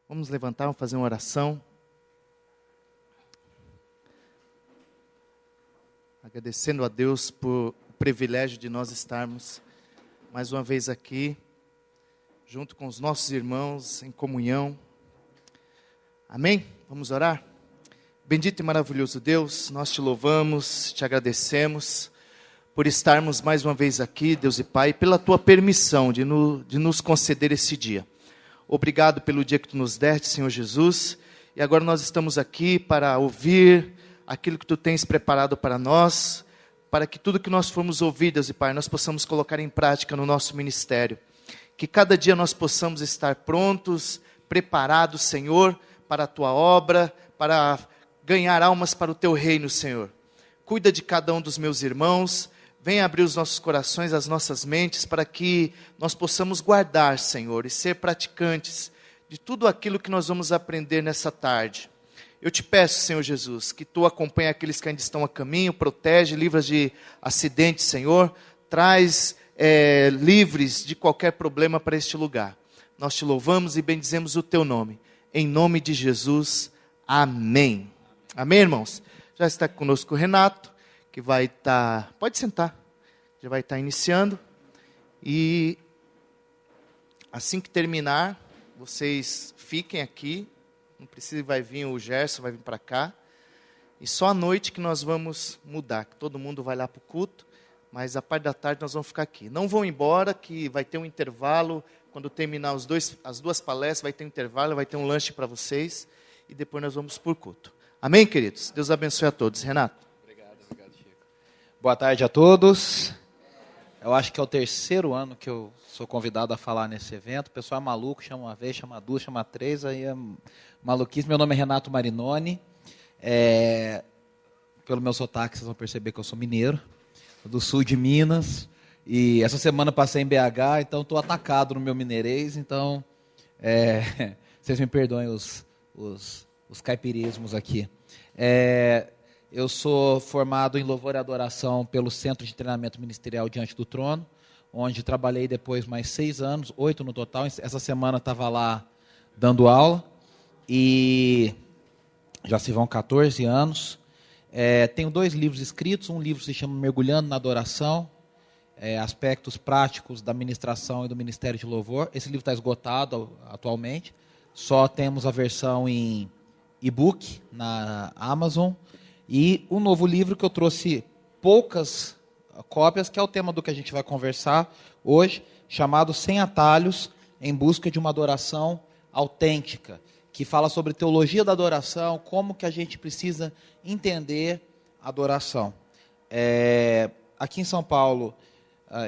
Vamos levantar, vamos fazer uma oração. Agradecendo a Deus por o privilégio de nós estarmos mais uma vez aqui, junto com os nossos irmãos, em comunhão. Amém? Vamos orar? Bendito e maravilhoso Deus, nós te louvamos, te agradecemos por estarmos mais uma vez aqui, Deus e Pai, pela tua permissão de nos conceder esse dia. Obrigado pelo dia que tu nos deste, Senhor Jesus, e agora nós estamos aqui para ouvir aquilo que tu tens preparado para nós, para que tudo que nós formos ouvir, Deus e Pai, nós possamos colocar em prática no nosso ministério. Que cada dia nós possamos estar prontos, preparados, Senhor, para a tua obra, para ganhar almas para o teu reino, Senhor. Cuida de cada um dos meus irmãos, venha abrir os nossos corações, as nossas mentes, para que nós possamos guardar, Senhor, e ser praticantes de tudo aquilo que nós vamos aprender nessa tarde. Eu te peço, Senhor Jesus, que tu acompanhe aqueles que ainda estão a caminho, protege, livra de acidentes, Senhor, traz livres de qualquer problema para este lugar. Nós te louvamos e bendizemos o teu nome. Em nome de Jesus, amém. Amém, irmãos? Já está conosco o Renato, que vai estar... Pode sentar. Já vai estar iniciando. E assim que terminar, vocês fiquem aqui. Não precisa, vai vir o Gerson, vai vir para cá. E só à noite que nós vamos mudar, que todo mundo vai lá para o culto, mas a parte da tarde nós vamos ficar aqui. Não vão embora, que vai ter um intervalo, quando terminar as duas palestras, vai ter um intervalo, vai ter um lanche para vocês, e depois nós vamos para o culto. Amém, queridos? Deus abençoe a todos. Renato. Obrigado, Chico. Boa tarde a todos. Eu acho que é o terceiro ano que eu sou convidado a falar nesse evento. O pessoal é maluco, chama uma vez, chama duas, chama três, aí é maluquice. Meu nome é Renato Marinoni. Pelo meu sotaque, vocês vão perceber que eu sou mineiro, do sul de Minas. E essa semana passei em BH, então estou atacado no meu mineirês. Então, vocês me perdoem os caipirismos aqui. Eu sou formado em louvor e adoração pelo Centro de Treinamento Ministerial Diante do Trono, onde trabalhei depois mais 6 anos, 8 no total. Essa semana estava lá dando aula, e já se vão 14 anos. Tenho 2 livros escritos, um livro se chama Mergulhando na Adoração, aspectos práticos da ministração e do ministério de louvor. Esse livro está esgotado atualmente, só temos a versão em e-book na Amazon, e um novo livro que eu trouxe poucas cópias, que é o tema do que a gente vai conversar hoje, chamado Sem Atalhos, em busca de uma adoração autêntica, que fala sobre teologia da adoração, como que a gente precisa entender a adoração. Aqui em São Paulo,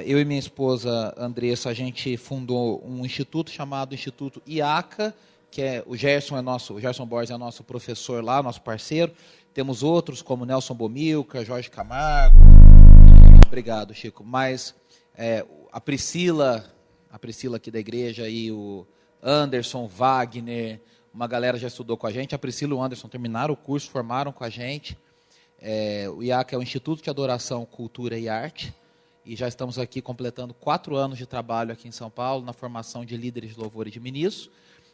eu e minha esposa Andressa, a gente fundou um instituto chamado Instituto IACA, que o Gerson Borges é nosso professor lá, nosso parceiro. Temos outros como Nelson Bomilca, Jorge Camargo. Obrigado, Chico. Mas a Priscila aqui da igreja, e o Anderson, Wagner, uma galera já estudou com a gente. A Priscila e o Anderson terminaram o curso, formaram com a gente. O IACA é o Instituto de Adoração, Cultura e Arte. E já estamos aqui completando 4 anos de trabalho aqui em São Paulo, na formação de líderes de louvor e de ministros.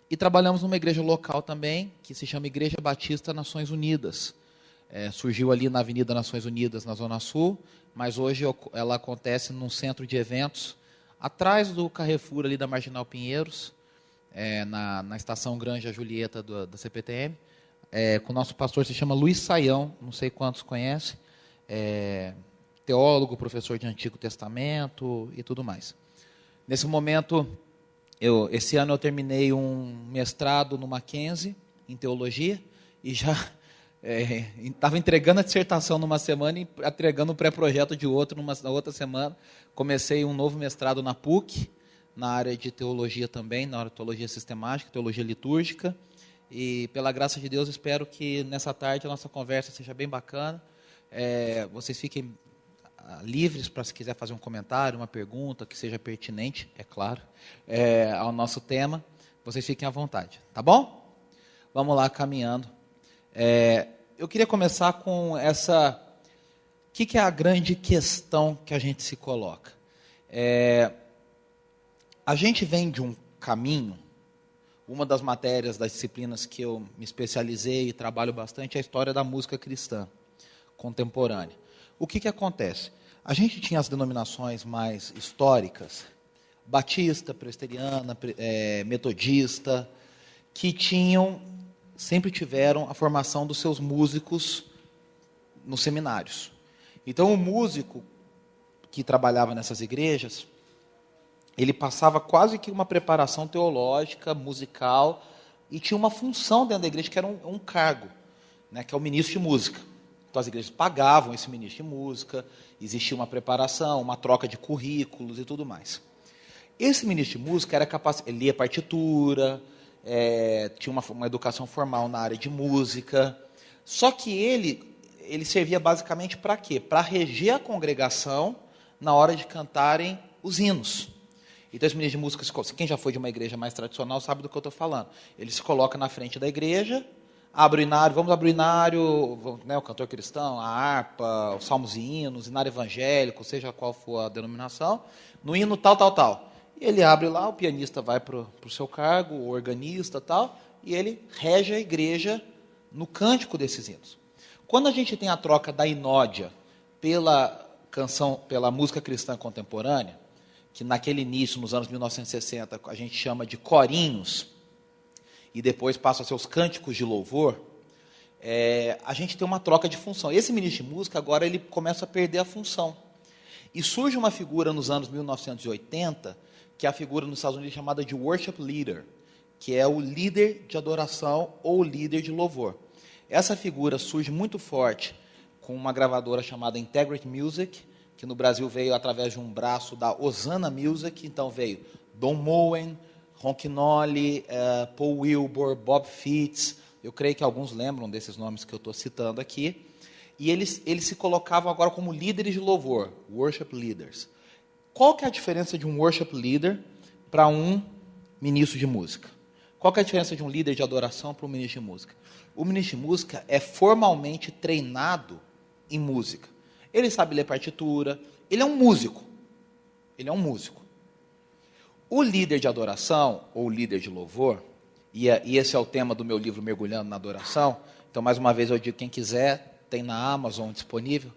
E trabalhamos numa igreja local também, que se chama Igreja Batista Nações Unidas. Surgiu ali na Avenida Nações Unidas, na Zona Sul, mas hoje ela acontece num centro de eventos, atrás do Carrefour ali da Marginal Pinheiros, na estação Granja Julieta da CPTM, com o nosso pastor, se chama Luiz Saião, não sei quantos conhecem, teólogo, professor de Antigo Testamento e tudo mais. Nesse momento, esse ano eu terminei um mestrado no Mackenzie, em teologia, e já estava entregando a dissertação numa semana e entregando um pré-projeto de outro na outra semana. Comecei um novo mestrado na PUC, na área de teologia também, na área de teologia sistemática, teologia litúrgica, e pela graça de Deus espero que nessa tarde a nossa conversa seja bem bacana. Vocês fiquem livres para, se quiser fazer um comentário, uma pergunta que seja pertinente, é claro, ao nosso tema, vocês fiquem à vontade, tá bom? Vamos lá, caminhando. Eu queria começar com essa... O que é a grande questão que a gente se coloca? A gente vem de um caminho, uma das matérias, das disciplinas que eu me especializei e trabalho bastante é a história da música cristã contemporânea. O que acontece? A gente tinha as denominações mais históricas, batista, presbiteriana, metodista, que sempre tiveram a formação dos seus músicos nos seminários. Então, o músico que trabalhava nessas igrejas, ele passava quase que uma preparação teológica, musical, e tinha uma função dentro da igreja, que era um cargo, né, que é o ministro de música. Então, as igrejas pagavam esse ministro de música, existia uma preparação, uma troca de currículos e tudo mais. Esse ministro de música era capaz, ele lia partitura, tinha uma educação formal na área de música, só que ele servia basicamente para quê? Para reger a congregação na hora de cantarem os hinos. Então, esse ministro de música, quem já foi de uma igreja mais tradicional sabe do que eu estou falando. Ele se coloca na frente da igreja, abre o inário, vamos abrir o inário, né, o cantor cristão, a harpa, os salmos e hinos, inário evangélico, seja qual for a denominação, no hino tal, tal, tal. E ele abre lá, o pianista vai para o seu cargo, o organista tal, e ele rege a igreja no cântico desses hinos. Quando a gente tem a troca da inódia pela música cristã contemporânea, que naquele início, nos anos 1960, a gente chama de corinhos, e depois passa a ser os cânticos de louvor, a gente tem uma troca de função. Esse ministro de música, agora, ele começa a perder a função. E surge uma figura nos anos 1980, que é a figura nos Estados Unidos chamada de worship leader, que é o líder de adoração ou líder de louvor. Essa figura surge muito forte com uma gravadora chamada Integrity Music, que no Brasil veio através de um braço da Hosanna Music. Então veio Don Moen, Ron Kenoly, Paul Wilbur, Bob Fitts. Eu creio que alguns lembram desses nomes que eu estou citando aqui. E eles se colocavam agora como líderes de louvor, worship leaders. Qual que é a diferença de um worship leader para um ministro de música? Qual que é a diferença de um líder de adoração para um ministro de música? O ministro de música é formalmente treinado em música. Ele sabe ler partitura, ele é um músico. Ele é um músico. O líder de adoração, ou líder de louvor, e esse é o tema do meu livro Mergulhando na Adoração, então, mais uma vez, eu digo, quem quiser, tem na Amazon disponível,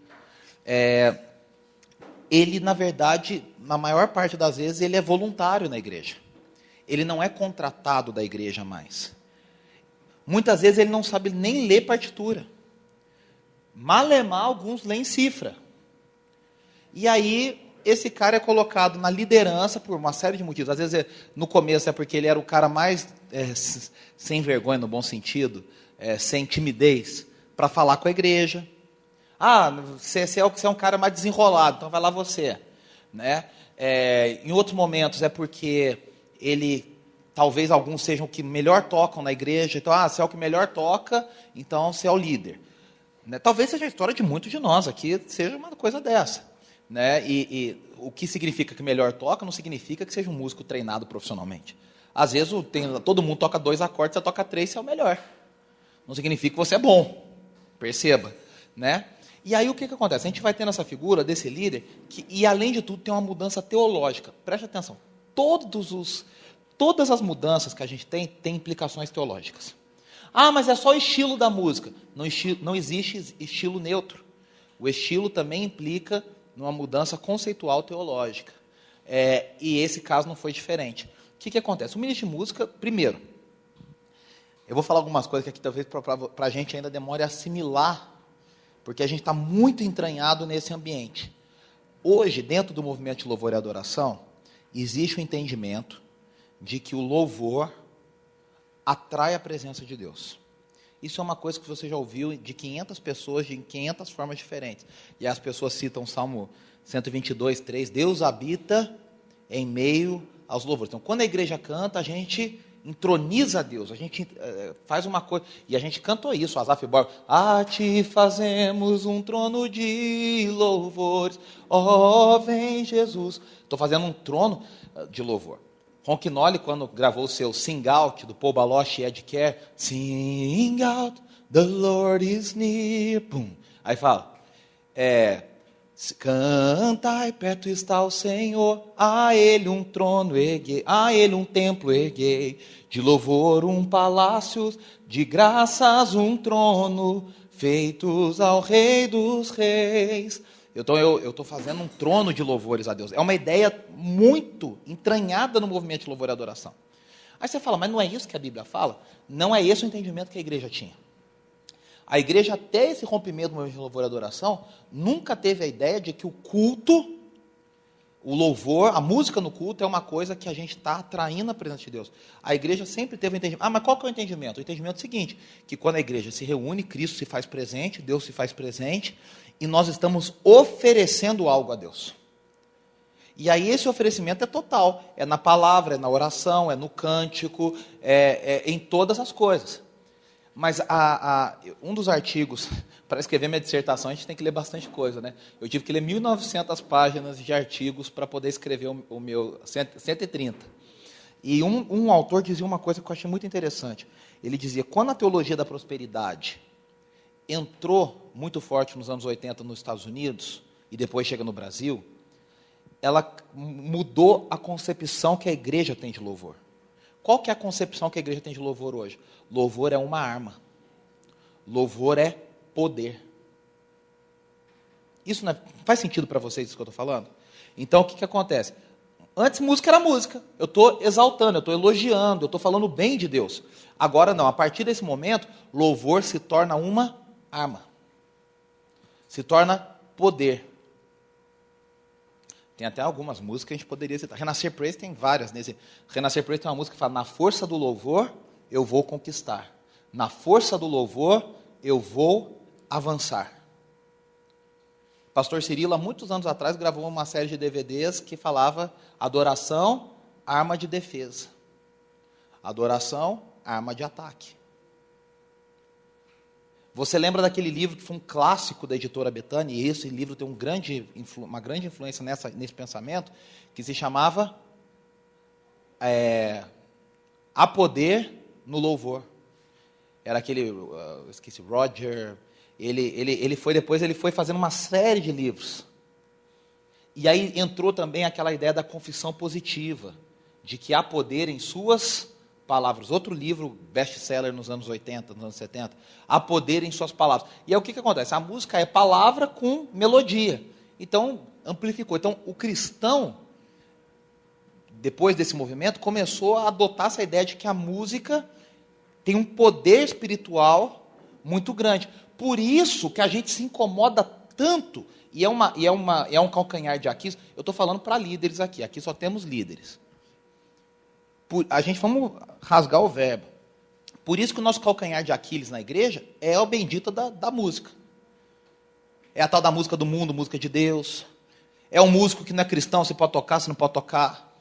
ele, na verdade, na maior parte das vezes, ele é voluntário na igreja. Ele não é contratado da igreja mais. Muitas vezes ele não sabe nem ler partitura. Malemar, alguns leem cifra. E aí, esse cara é colocado na liderança por uma série de motivos. Às vezes, no começo, é porque ele era o cara mais sem vergonha, no bom sentido, sem timidez, para falar com a igreja. Você é um cara mais desenrolado, então vai lá você. Né? Em outros momentos, é porque talvez alguns sejam o que melhor tocam na igreja. Então, você é o que melhor toca, então você é o líder. Né? Talvez seja a história de muitos de nós aqui, seja uma coisa dessa. Né? E o que significa que melhor toca não significa que seja um músico treinado profissionalmente. Às vezes todo mundo toca 2 acordes, você toca 3, você é o melhor. Não significa que você é bom. Perceba. Né? E aí o que acontece? A gente vai tendo essa figura desse líder, e além de tudo tem uma mudança teológica. Preste atenção. Todas as mudanças que a gente tem implicações teológicas. Mas é só o estilo da música. Não existe estilo neutro. O estilo também implica numa mudança conceitual teológica. E esse caso não foi diferente. O que acontece? O ministro de música, primeiro, eu vou falar algumas coisas que aqui talvez para a gente ainda demore a assimilar, porque a gente está muito entranhado nesse ambiente. Hoje, dentro do movimento de louvor e adoração, existe o entendimento de que o louvor atrai a presença de Deus. Isso é uma coisa que você já ouviu de 500 pessoas, de 500 formas diferentes. E as pessoas citam o Salmo 122, 3, Deus habita em meio aos louvores. Então, quando a igreja canta, a gente entroniza a Deus, a gente faz uma coisa, e a gente cantou isso, Asaf Borba, te fazemos um trono de louvores, vem Jesus. Estou fazendo um trono de louvor. Ron Kenoly, quando gravou o seu Sing Out, do Paul Baloche e Ed Kerr, Sing out, the Lord is near. Pum. Aí fala, Cantai, perto está o Senhor, a Ele um trono erguei, a Ele um templo erguei, de louvor um palácio, de graças um trono, feitos ao Rei dos Reis. Eu estou fazendo um trono de louvores a Deus. É uma ideia muito entranhada no movimento de louvor e adoração. Aí você fala, mas não é isso que a Bíblia fala? Não é esse o entendimento que a igreja tinha. A igreja, até esse rompimento do movimento de louvor e adoração, nunca teve a ideia de que o culto, o louvor, a música no culto é uma coisa que a gente está atraindo a presença de Deus. A igreja sempre teve o entendimento. Mas qual que é o entendimento? O entendimento é o seguinte, que quando a igreja se reúne, Cristo se faz presente, Deus se faz presente, e nós estamos oferecendo algo a Deus. E aí esse oferecimento é total, é na palavra, é na oração, é no cântico, é em todas as coisas. Mas um dos artigos, para escrever minha dissertação, a gente tem que ler bastante coisa, né? Eu tive que ler 1.900 páginas de artigos para poder escrever o meu 130. E um autor dizia uma coisa que eu achei muito interessante. Ele dizia, quando a teologia da prosperidade entrou muito forte nos anos 80 nos Estados Unidos, e depois chega no Brasil, ela mudou a concepção que a igreja tem de louvor. Qual que é a concepção que a igreja tem de louvor hoje? Louvor é uma arma. Louvor é poder. Isso não faz sentido para vocês isso que eu estou falando? Então, o que acontece? Antes, música era música. Eu estou exaltando, eu estou elogiando, eu estou falando bem de Deus. Agora não, a partir desse momento, louvor se torna uma arma. Se torna poder. Tem até algumas músicas que a gente poderia citar. Renascer Praise tem várias. Renascer Praise tem uma música que fala, na força do louvor, eu vou conquistar. Na força do louvor, eu vou avançar. Pastor Cirilo, há muitos anos atrás, gravou uma série de DVDs que falava adoração, arma de defesa. Adoração, arma de ataque. Você lembra daquele livro que foi um clássico da editora Betânia, e esse livro tem uma grande influência nesse pensamento, que se chamava Há Poder no Louvor. Era aquele, esqueci, Roger, ele foi fazendo uma série de livros. E aí entrou também aquela ideia da confissão positiva, de que há poder em suas palavras. Outro livro, best-seller nos anos 80, nos anos 70, há poder em suas palavras. E aí o que acontece? A música é palavra com melodia. Então, amplificou. Então, o cristão, depois desse movimento, começou a adotar essa ideia de que a música tem um poder espiritual muito grande. Por isso que a gente se incomoda tanto, e é um calcanhar de Aquiles. Eu estou falando para líderes aqui só temos líderes. Vamos rasgar o verbo. Por isso que o nosso calcanhar de Aquiles na igreja é o bendito da música. É a tal da música do mundo, música de Deus. É um músico que não é cristão, você pode tocar, você não pode tocar.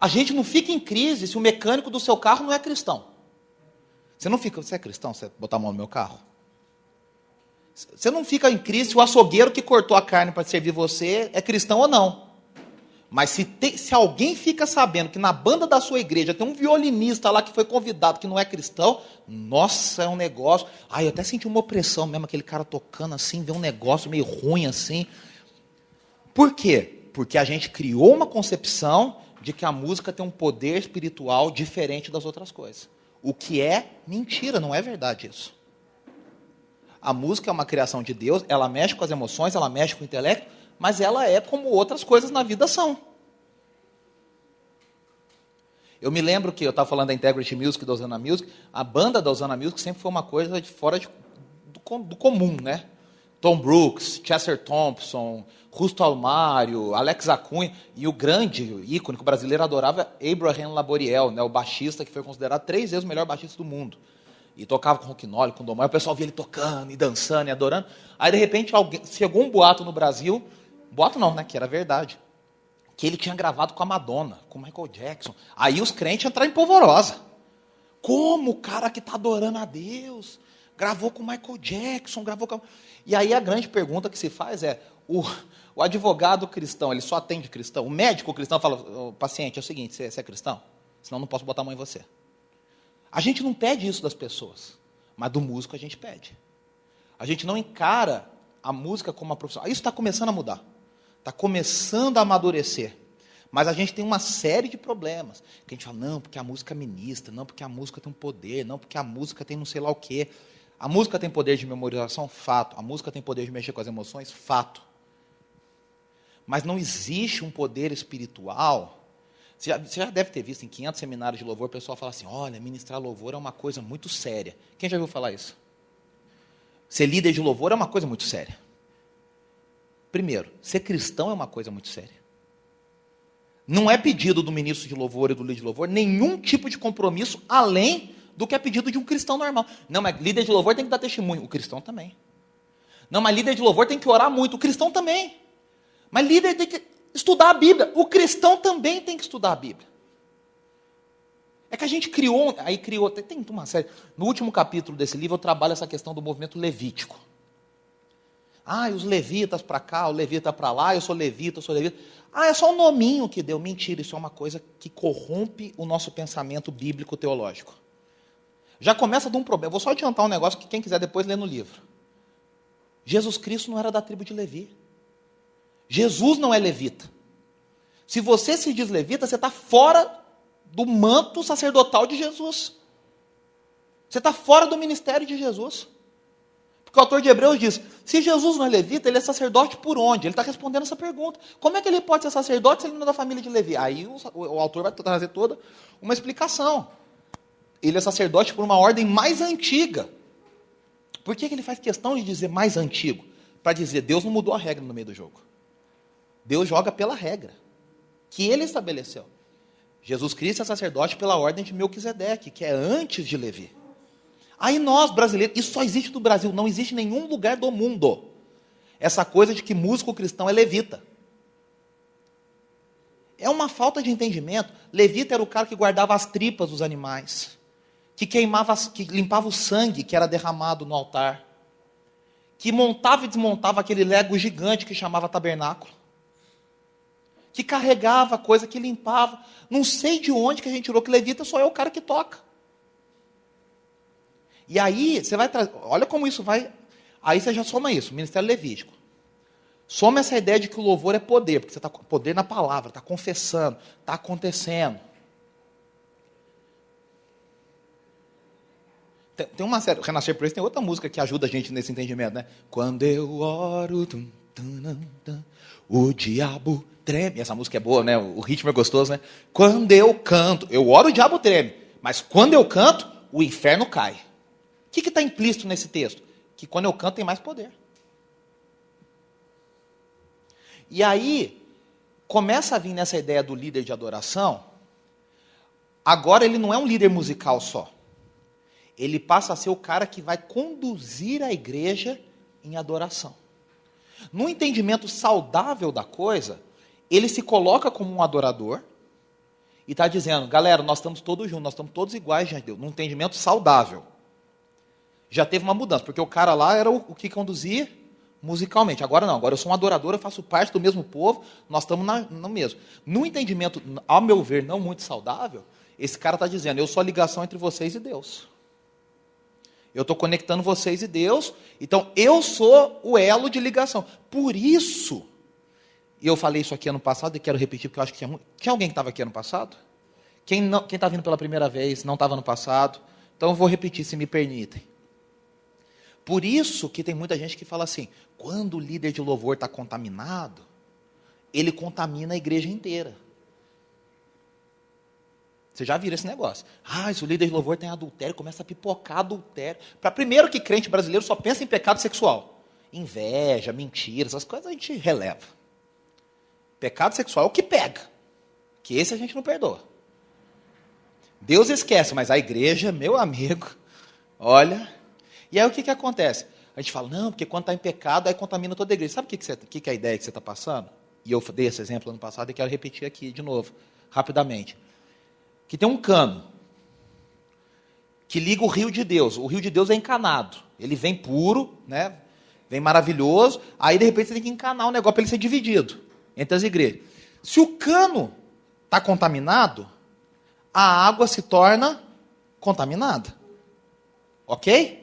A gente não fica em crise se o mecânico do seu carro não é cristão. Você é cristão, você botar a mão no meu carro? Você não fica em crise se o açougueiro que cortou a carne para servir você é cristão ou não. Mas se alguém fica sabendo que na banda da sua igreja tem um violinista lá que foi convidado que não é cristão, nossa, é um negócio. Eu até senti uma opressão mesmo, aquele cara tocando assim, vê um negócio meio ruim assim. Por quê? Porque a gente criou uma concepção de que a música tem um poder espiritual diferente das outras coisas. O que é mentira, não é verdade isso. A música é uma criação de Deus, ela mexe com as emoções, ela mexe com o intelecto, mas ela é como outras coisas na vida são. Eu me lembro que eu estava falando da Integrity Music, da Osana Music, a banda da Osana Music sempre foi uma coisa de fora do comum, né? Tom Brooks, Chester Thompson, Rusto Almário, Alex Acunha, e o grande ícone que o brasileiro adorava, Abraham Laboriel, né? O baixista que foi considerado 3 vezes o melhor baixista do mundo. E tocava com Rocknole, com Dom Maior, o pessoal via ele tocando, e dançando, e adorando. Aí, de repente, chegou um boato no Brasil, boato não, né, que era verdade, que ele tinha gravado com a Madonna, com o Michael Jackson. Aí os crentes entraram em polvorosa. Como o cara que está adorando a Deus gravou com o Michael Jackson, gravou com... E aí a grande pergunta que se faz é, o advogado cristão, ele só atende cristão? O médico cristão fala, o paciente, é o seguinte, você é cristão? Senão não posso botar a mão em você. A gente não pede isso das pessoas, mas do músico a gente pede. A gente não encara a música como uma profissão. Isso está começando a mudar. Está começando a amadurecer. Mas a gente tem uma série de problemas. Que a gente fala, não, porque a música ministra, não, porque a música tem um poder, não, porque a música tem não sei lá o quê. A música tem poder de memorização? Fato. A música tem poder de mexer com as emoções? Fato. Mas não existe um poder espiritual. Você já deve ter visto em 500 seminários de louvor, o pessoal fala assim, olha, ministrar louvor é uma coisa muito séria. Quem já ouviu falar isso? Ser líder de louvor é uma coisa muito séria. Primeiro, ser cristão é uma coisa muito séria. Não é pedido do ministro de louvor e do líder de louvor nenhum tipo de compromisso além do que é pedido de um cristão normal. Não, mas líder de louvor tem que dar testemunho. O cristão também. Não, mas líder de louvor tem que orar muito. O cristão também. Mas líder tem que estudar a Bíblia. O cristão também tem que estudar a Bíblia. É que a gente criou, tem uma série. No último capítulo desse livro eu trabalho essa questão do movimento levítico. Os levitas para cá, o levita para lá, eu sou levita. É só um nominho que deu. Mentira, isso é uma coisa que corrompe o nosso pensamento bíblico teológico. Já começa de um problema. Vou só adiantar um negócio que quem quiser depois lê no livro. Jesus Cristo não era da tribo de Levi. Jesus não é levita. Se você se diz levita, você está fora do manto sacerdotal de Jesus. Você está fora do ministério de Jesus. Porque o autor de Hebreus diz, se Jesus não é levita, ele é sacerdote por onde? Ele está respondendo essa pergunta. Como é que ele pode ser sacerdote se ele não é da família de Levi? Aí o autor vai trazer toda uma explicação. Ele é sacerdote por uma ordem mais antiga. Por que ele faz questão de dizer mais antigo? Para dizer, Deus não mudou a regra no meio do jogo. Deus joga pela regra que ele estabeleceu. Jesus Cristo é sacerdote pela ordem de Melquisedeque, que é antes de Levi. Aí nós, brasileiros, isso só existe no Brasil, não existe em nenhum lugar do mundo. Essa coisa de que músico cristão é levita. É uma falta de entendimento. Levita era o cara que guardava as tripas dos animais, que queimava, que limpava o sangue que era derramado no altar, que montava e desmontava aquele lego gigante que chamava tabernáculo, que carregava coisa, que limpava. Não sei de onde que a gente tirou que levita só é o cara que toca. E aí, você vai trazer, olha como isso vai, aí você já soma isso, ministério levítico. Soma essa ideia de que o louvor é poder, porque você está com poder na palavra, está confessando, está acontecendo. Tem uma série, Renascer por isso tem outra música que ajuda a gente nesse entendimento, né? Quando eu oro, o diabo treme. Essa música é boa, né? O ritmo é gostoso, né? Quando eu canto, eu oro, o diabo treme. Mas quando eu canto, o inferno cai. O que está implícito nesse texto? Que quando eu canto tem mais poder. E aí, começa a vir nessa ideia do líder de adoração. Agora ele não é um líder musical só. Ele passa a ser o cara que vai conduzir a igreja em adoração. No entendimento saudável da coisa, ele se coloca como um adorador e está dizendo, galera, nós estamos todos juntos, nós estamos todos iguais diante de Deus. No entendimento saudável. Já teve uma mudança, porque o cara lá era o que conduzia musicalmente. Agora não, agora eu sou um adorador, eu faço parte do mesmo povo, nós estamos no mesmo. No entendimento, ao meu ver, não muito saudável, esse cara está dizendo, eu sou a ligação entre vocês e Deus. Eu estou conectando vocês e Deus, então eu sou o elo de ligação. Por isso, e eu falei isso aqui ano passado, e quero repetir, porque eu acho que tinha alguém que estava aqui ano passado? Quem está vindo pela primeira vez, não estava ano passado, então eu vou repetir, se me permitem. Por isso que tem muita gente que fala assim, quando o líder de louvor está contaminado, ele contamina a igreja inteira. Você já viram esse negócio? Se o líder de louvor tem adultério, começa a pipocar adultério. Primeiro que crente brasileiro só pensa em pecado sexual. Inveja, mentira, essas coisas a gente releva. Pecado sexual é o que pega. Que esse a gente não perdoa. Deus esquece, mas a igreja, meu amigo, olha. E aí o que acontece? A gente fala, não, porque quando está em pecado, aí contamina toda a igreja. Sabe o que é a ideia que você está passando? E eu dei esse exemplo ano passado e quero repetir aqui de novo, rapidamente. Que tem um cano que liga o rio de Deus. O rio de Deus é encanado. Ele vem puro, né? Vem maravilhoso. Aí, de repente, você tem que encanar o negócio para ele ser dividido entre as igrejas. Se o cano está contaminado, a água se torna contaminada. Ok?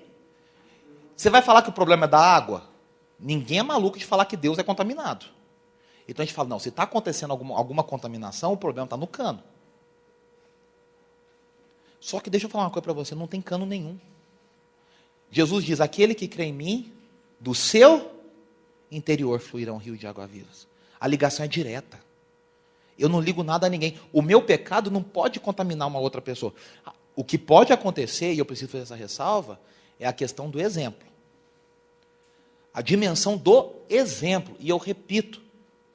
Você vai falar que o problema é da água? Ninguém é maluco de falar que Deus é contaminado. Então a gente fala, não, se está acontecendo alguma contaminação, o problema está no cano. Só que deixa eu falar uma coisa para você, não tem cano nenhum. Jesus diz, aquele que crê em mim, do seu interior fluirá um rio de água vivas. A ligação é direta. Eu não ligo nada a ninguém. O meu pecado não pode contaminar uma outra pessoa. O que pode acontecer, e eu preciso fazer essa ressalva, é a questão do exemplo. A dimensão do exemplo. E eu repito,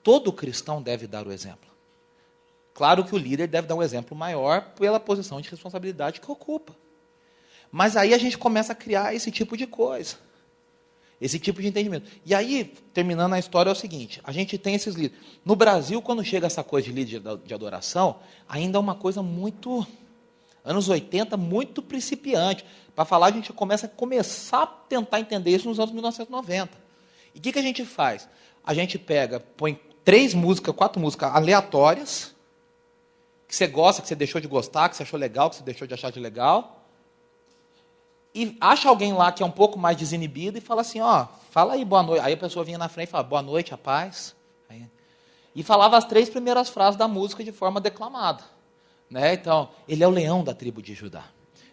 todo cristão deve dar o exemplo. Claro que o líder deve dar um exemplo maior pela posição de responsabilidade que ocupa. Mas aí a gente começa a criar esse tipo de coisa. Esse tipo de entendimento. E aí, terminando a história, é o seguinte, a gente tem esses líderes. No Brasil, quando chega essa coisa de líder de adoração, ainda é uma coisa muito, anos 80, muito principiante. Para falar, a gente começa a tentar entender isso nos anos 1990. E o que a gente faz? A gente põe 4 músicas aleatórias, que você gosta, que você deixou de gostar, que você achou legal, que você deixou de achar de legal, e acha alguém lá que é um pouco mais desinibido e fala assim, fala aí boa noite. Aí a pessoa vinha na frente e fala, boa noite, a paz. E falava as 3 primeiras frases da música de forma declamada. Né? Então, ele é o leão da tribo de Judá.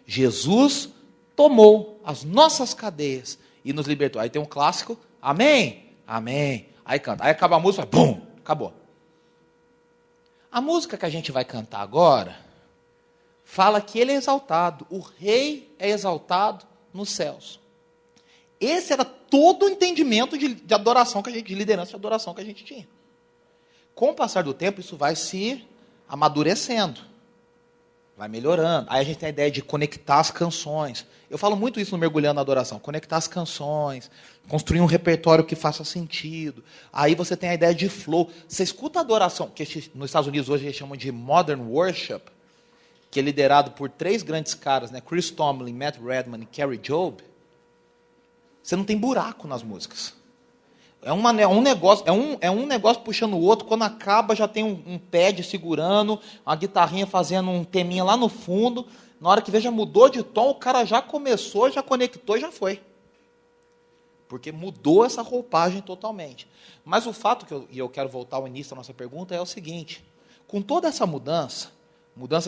Jesus tomou as nossas cadeias e nos libertou. Aí tem um clássico, amém, amém. Aí canta, aí acaba a música, bum, acabou. A música que a gente vai cantar agora fala que ele é exaltado, o rei é exaltado nos céus. Esse era todo o entendimento de adoração de liderança de adoração que a gente tinha. Com o passar do tempo, isso vai se amadurecendo, vai melhorando. Aí a gente tem a ideia de conectar as canções. Eu falo muito isso no Mergulhando na Adoração, conectar as canções, construir um repertório que faça sentido. Aí você tem a ideia de flow. Você escuta a adoração, que nos Estados Unidos hoje eles chamam de Modern Worship, que é liderado por 3 grandes caras, né? Chris Tomlin, Matt Redman e Kerry Jobe. Você não tem buraco nas músicas. É um negócio puxando o outro, quando acaba já tem um pad segurando, uma guitarrinha fazendo um teminha lá no fundo, na hora que vê já mudou de tom, o cara já começou, já conectou e já foi. Porque mudou essa roupagem totalmente. Mas o fato, e eu quero voltar ao início da nossa pergunta, é o seguinte, com toda essa mudança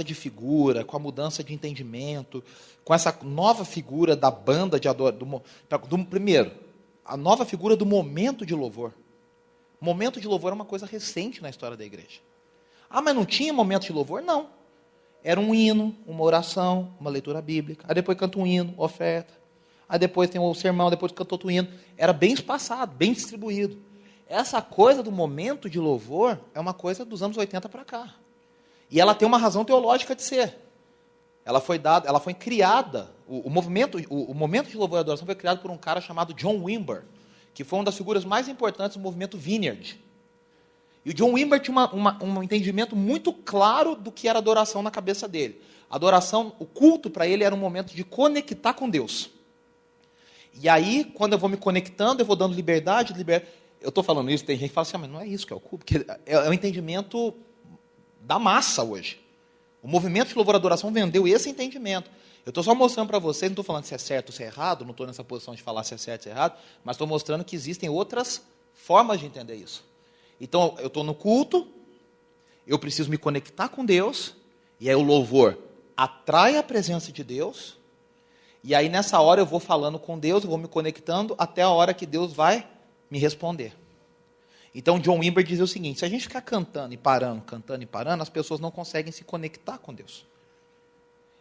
de figura, com a mudança de entendimento, com essa nova figura da banda de adoração, primeiro, a nova figura do momento de louvor. Momento de louvor é uma coisa recente na história da igreja. Mas não tinha momento de louvor? Não. Era um hino, uma oração, uma leitura bíblica. Aí depois canta um hino, oferta. Aí depois tem o sermão, depois canta outro hino. Era bem espaçado, bem distribuído. Essa coisa do momento de louvor é uma coisa dos anos 80 para cá. E ela tem uma razão teológica de ser. Ela foi criada, o momento de louvor e adoração foi criado por um cara chamado John Wimber, que foi uma das figuras mais importantes do movimento Vineyard. E o John Wimber tinha um entendimento muito claro do que era adoração na cabeça dele. Adoração, o culto para ele era um momento de conectar com Deus. E aí, quando eu vou me conectando, eu vou dando liberdade. Eu estou falando isso, tem gente que fala assim, mas não é isso que é o culto, porque é um entendimento da massa hoje. O movimento de louvor e adoração vendeu esse entendimento. Eu estou só mostrando para vocês, não estou falando se é certo ou se é errado, não estou nessa posição de falar se é certo ou se é errado, mas estou mostrando que existem outras formas de entender isso. Então, eu estou no culto, eu preciso me conectar com Deus, e aí o louvor atrai a presença de Deus, e aí nessa hora eu vou falando com Deus, eu vou me conectando até a hora que Deus vai me responder. Então, John Wimber dizia o seguinte, se a gente ficar cantando e parando, as pessoas não conseguem se conectar com Deus.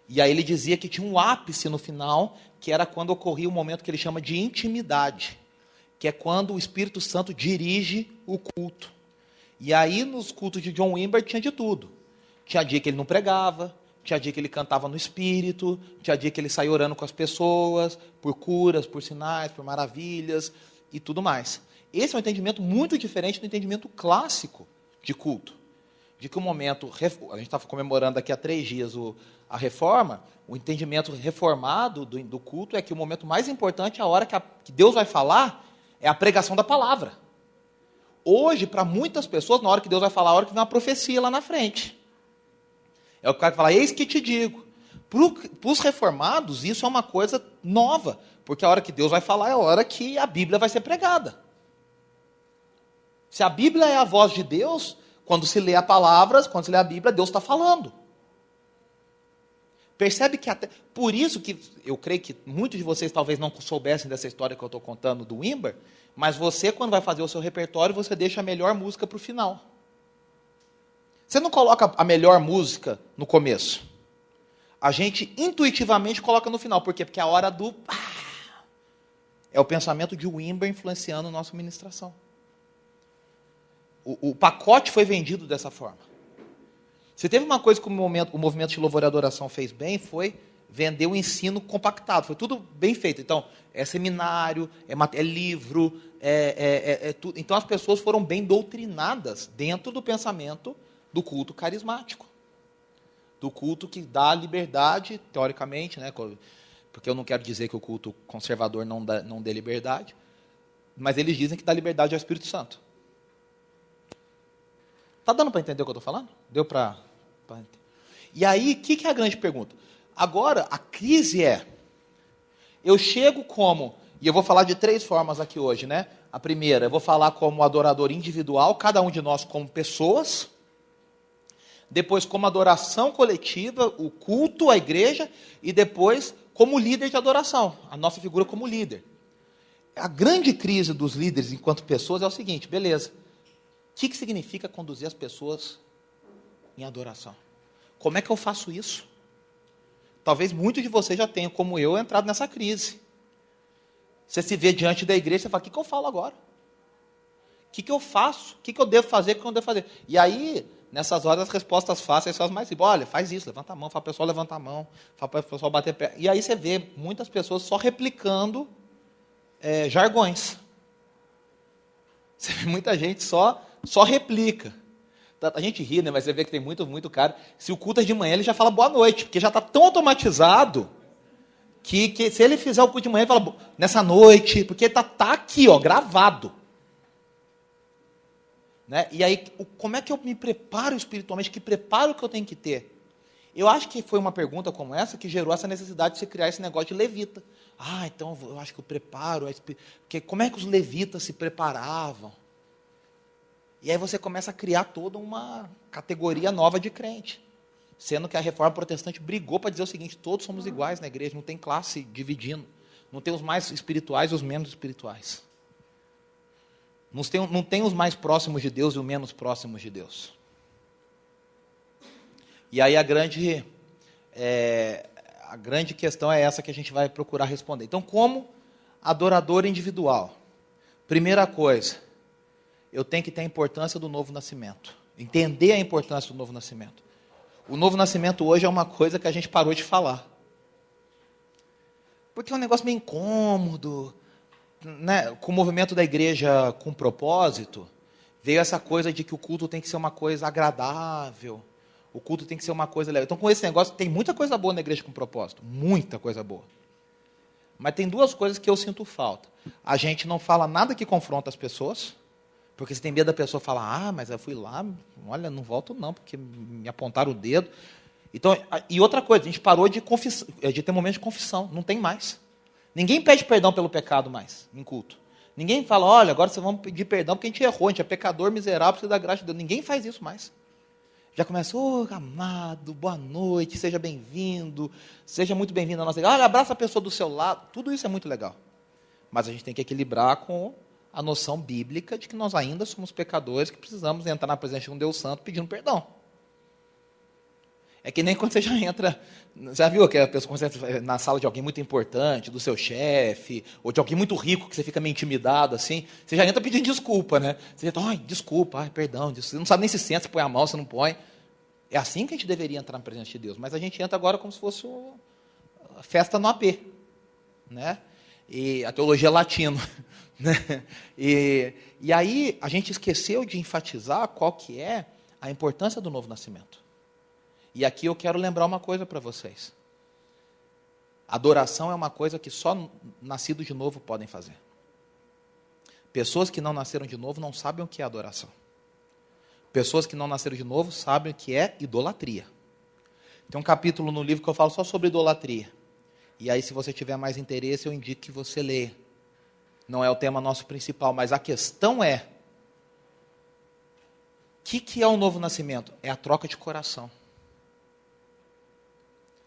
E aí ele dizia que tinha um ápice no final, que era quando ocorria o momento que ele chama de intimidade, que é quando o Espírito Santo dirige o culto. E aí, nos cultos de John Wimber, tinha de tudo. Tinha dia que ele não pregava, tinha dia que ele cantava no Espírito, tinha dia que ele saía orando com as pessoas, por curas, por sinais, por maravilhas e tudo mais. Esse é um entendimento muito diferente do entendimento clássico de culto. De que o momento, a gente está comemorando daqui a 3 dias a reforma, o entendimento reformado do culto é que o momento mais importante é a hora que Deus vai falar, é a pregação da palavra. Hoje, para muitas pessoas, na hora que Deus vai falar, é a hora que vem uma profecia lá na frente. É o cara que fala, eis que te digo. Para os reformados, isso é uma coisa nova, porque a hora que Deus vai falar é a hora que a Bíblia vai ser pregada. Se a Bíblia é a voz de Deus, quando se lê a palavra, quando se lê a Bíblia, Deus está falando. Percebe que até... Por isso que eu creio que muitos de vocês talvez não soubessem dessa história que eu estou contando do Wimber, mas você, quando vai fazer o seu repertório, você deixa a melhor música para o final. Você não coloca a melhor música no começo. A gente intuitivamente coloca no final. Por quê? Porque é a hora do... É o pensamento de Wimber influenciando a nossa ministração. O pacote foi vendido dessa forma. Se teve uma coisa que o movimento de louvor e adoração fez bem, foi vender o ensino compactado. Foi tudo bem feito. Então, é seminário, é livro, tudo. Então, as pessoas foram bem doutrinadas dentro do pensamento do culto carismático. Do culto que dá liberdade, teoricamente, né? Porque eu não quero dizer que o culto conservador não dê liberdade, mas eles dizem que dá liberdade ao Espírito Santo. Está dando para entender o que eu estou falando? Deu para entender? E aí, o que é a grande pergunta? Agora, a crise é, eu chego como, e eu vou falar de 3 formas aqui hoje, né? A primeira, eu vou falar como adorador individual, cada um de nós como pessoas. Depois, como adoração coletiva, o culto, a igreja. E depois, como líder de adoração, a nossa figura como líder. A grande crise dos líderes enquanto pessoas é o seguinte, beleza. O que significa conduzir as pessoas em adoração? Como é que eu faço isso? Talvez muitos de vocês já tenham, como eu, entrado nessa crise. Você se vê diante da igreja e fala, o que eu falo agora? O que eu faço? O que eu devo fazer? O que eu não devo fazer? E aí, nessas horas, as respostas fáceis são as mais simples. Olha, faz isso, levanta a mão, fala para o pessoal levantar a mão, fala para o pessoal bater pé. E aí você vê muitas pessoas só replicando jargões. Você vê muita gente só replica. A gente ri, né? Mas você vê que tem muito cara. Se o culto é de manhã, ele já fala boa noite, porque já está tão automatizado que se ele fizer o culto de manhã, ele fala nessa noite, porque está aqui, ó, gravado. Né? E aí, como é que eu me preparo espiritualmente? Que preparo que eu tenho que ter? Eu acho que foi uma pergunta como essa que gerou essa necessidade de se criar esse negócio de levita. Então eu acho que eu preparo. Porque como é que os levitas se preparavam? E aí você começa a criar toda uma categoria nova de crente. Sendo que a reforma protestante brigou para dizer o seguinte, todos somos iguais na igreja, não tem classe dividindo. Não tem os mais espirituais e os menos espirituais. Não tem os mais próximos de Deus e os menos próximos de Deus. E aí a grande questão é essa que a gente vai procurar responder. Então, como adorador individual? Primeira coisa, eu tenho que ter a importância do novo nascimento. Entender a importância do novo nascimento. O novo nascimento hoje é uma coisa que a gente parou de falar. Porque é um negócio meio incômodo. Né? Com o movimento da igreja com propósito, veio essa coisa de que o culto tem que ser uma coisa agradável. O culto tem que ser uma coisa legal. Então, com esse negócio, tem muita coisa boa na igreja com propósito. Muita coisa boa. Mas tem 2 coisas que eu sinto falta. A gente não fala nada que confronta as pessoas. Porque você tem medo da pessoa falar, mas eu fui lá, olha, não volto não, porque me apontaram o dedo. Então, e outra coisa, a gente parou de ter momento de confissão, não tem mais. Ninguém pede perdão pelo pecado mais, em culto. Ninguém fala, olha, agora vocês vão pedir perdão porque a gente errou, a gente é pecador, miserável, precisa da graça de Deus. Ninguém faz isso mais. Já começa, amado, boa noite, seja bem-vindo, seja muito bem-vindo à nossa igreja. Olha, abraça a pessoa do seu lado, tudo isso é muito legal. Mas a gente tem que equilibrar com a noção bíblica de que nós ainda somos pecadores, que precisamos entrar na presença de um Deus Santo pedindo perdão. É que nem quando você já entra, já viu que a pessoa entra na sala de alguém muito importante, do seu chefe, ou de alguém muito rico, que você fica meio intimidado, assim, você já entra pedindo desculpa, né? Você entra, desculpa, perdão, você não sabe nem se senta, se põe a mão, se não põe. É assim que a gente deveria entrar na presença de Deus, mas a gente entra agora como se fosse a festa no AP, né? E a teologia latina. Né? E aí a gente esqueceu de enfatizar qual que é a importância do novo nascimento. E aqui eu quero lembrar uma coisa para vocês. Adoração é uma coisa que só nascidos de novo podem fazer. Pessoas que não nasceram de novo não sabem o que é adoração. Pessoas que não nasceram de novo sabem o que é idolatria. Tem um capítulo no livro que eu falo só sobre idolatria. E aí, se você tiver mais interesse, eu indico que você leia. Não é o tema nosso principal, mas a questão é, que é o novo nascimento? É a troca de coração.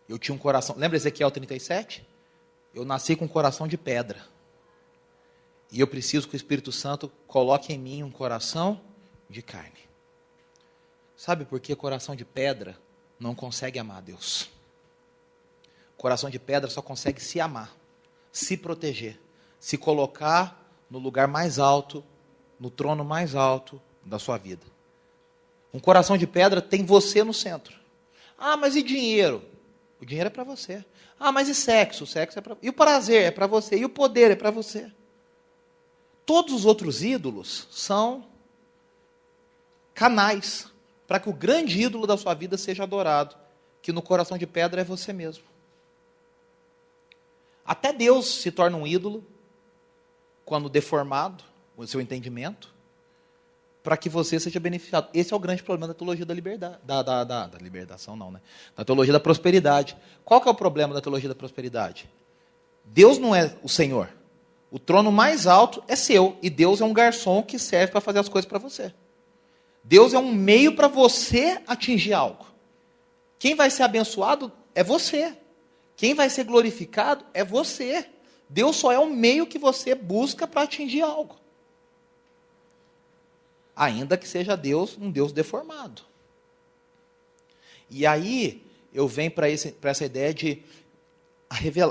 Eu tinha um coração, lembra Ezequiel 37? Eu nasci com um coração de pedra. E eu preciso que o Espírito Santo coloque em mim um coração de carne. Sabe por que coração de pedra não consegue amar a Deus? Coração de pedra só consegue se amar, se proteger, se colocar no lugar mais alto, no trono mais alto da sua vida. Um coração de pedra tem você no centro. Ah, mas e dinheiro? O dinheiro é para você. Ah, mas e sexo? O sexo é para... E o prazer é para você. E o poder é para você. Todos os outros ídolos são canais para que o grande ídolo da sua vida seja adorado, que no coração de pedra é você mesmo. Até Deus se torna um ídolo quando deformado o seu entendimento, para que você seja beneficiado. Esse é o grande problema da teologia da liberdade, da libertação não, né? Da teologia da prosperidade. Qual que é o problema da teologia da prosperidade? Deus não é o Senhor. O trono mais alto é seu, e Deus é um garçom que serve para fazer as coisas para você. Deus é um meio para você atingir algo. Quem vai ser abençoado é você. Quem vai ser glorificado é você. Deus só é um meio que você busca para atingir algo. Ainda que seja Deus um Deus deformado. E aí eu venho para essa ideia de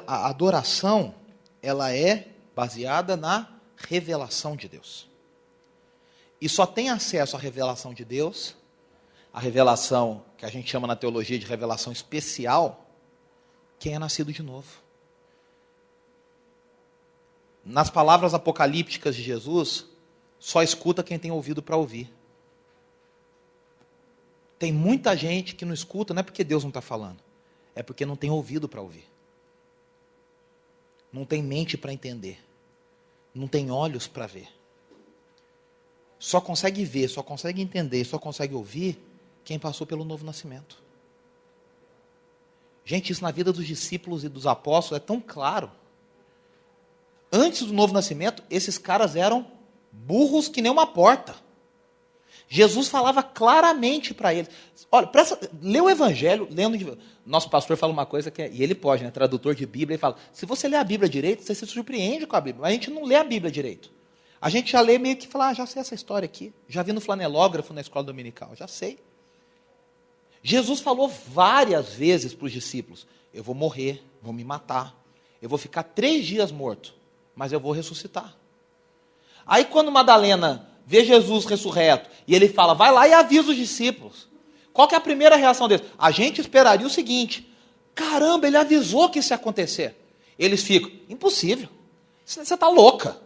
a adoração, ela é baseada na revelação de Deus. E só tem acesso à revelação de Deus, a revelação que a gente chama na teologia de revelação especial, quem é nascido de novo. Nas palavras apocalípticas de Jesus, só escuta quem tem ouvido para ouvir. Tem muita gente que não escuta, não é porque Deus não está falando, é porque não tem ouvido para ouvir. Não tem mente para entender. Não tem olhos para ver. Só consegue ver, só consegue entender, só consegue ouvir quem passou pelo novo nascimento. Gente, isso na vida dos discípulos e dos apóstolos é tão claro. Antes do novo nascimento, esses caras eram burros que nem uma porta. Jesus falava claramente para eles. Olha, lê o Evangelho, nosso pastor fala uma coisa e ele pode, né, tradutor de Bíblia, ele fala, se você lê a Bíblia direito, você se surpreende com a Bíblia, mas a gente não lê a Bíblia direito. A gente já lê meio que fala, já sei essa história aqui, já vi no flanelógrafo na escola dominical, já sei. Jesus falou várias vezes para os discípulos, eu vou morrer, vou me matar, eu vou ficar 3 dias morto, mas eu vou ressuscitar. Aí quando Madalena vê Jesus ressurreto, e ele fala, vai lá e avisa os discípulos. Qual que é a primeira reação deles? A gente esperaria o seguinte, caramba, ele avisou que isso ia acontecer. Eles ficam, impossível, você está louca,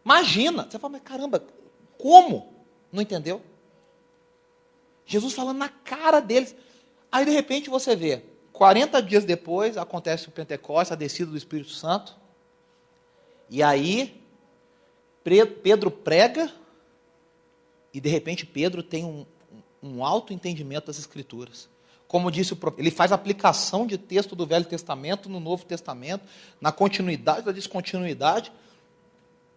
imagina. Você fala, mas caramba, como? Não entendeu? Jesus falando na cara deles. Aí de repente você vê, 40 dias depois, acontece o Pentecostes, a descida do Espírito Santo, e aí Pedro prega, e de repente Pedro tem um alto entendimento das Escrituras. Como disse o profeta, ele faz aplicação de texto do Velho Testamento no Novo Testamento, na continuidade da descontinuidade.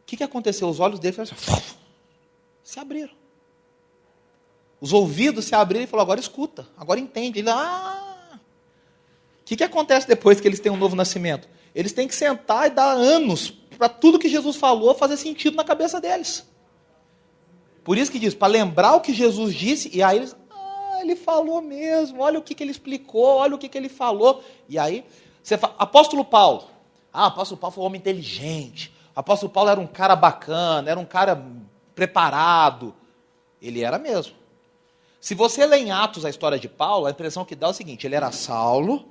O que aconteceu? Os olhos dele se abriram. Os ouvidos se abriram e falou, agora escuta, agora entende. Ele, o que acontece depois que eles têm um novo nascimento? Eles têm que sentar e dar anos para tudo que Jesus falou fazer sentido na cabeça deles. Por isso que diz, para lembrar o que Jesus disse, e aí eles, ele falou mesmo, olha o que ele explicou, olha o que ele falou. E aí, você fala, apóstolo Paulo. Apóstolo Paulo foi um homem inteligente. Apóstolo Paulo era um cara bacana, era um cara preparado. Ele era mesmo. Se você lê em Atos a história de Paulo, a impressão que dá é o seguinte, ele era Saulo,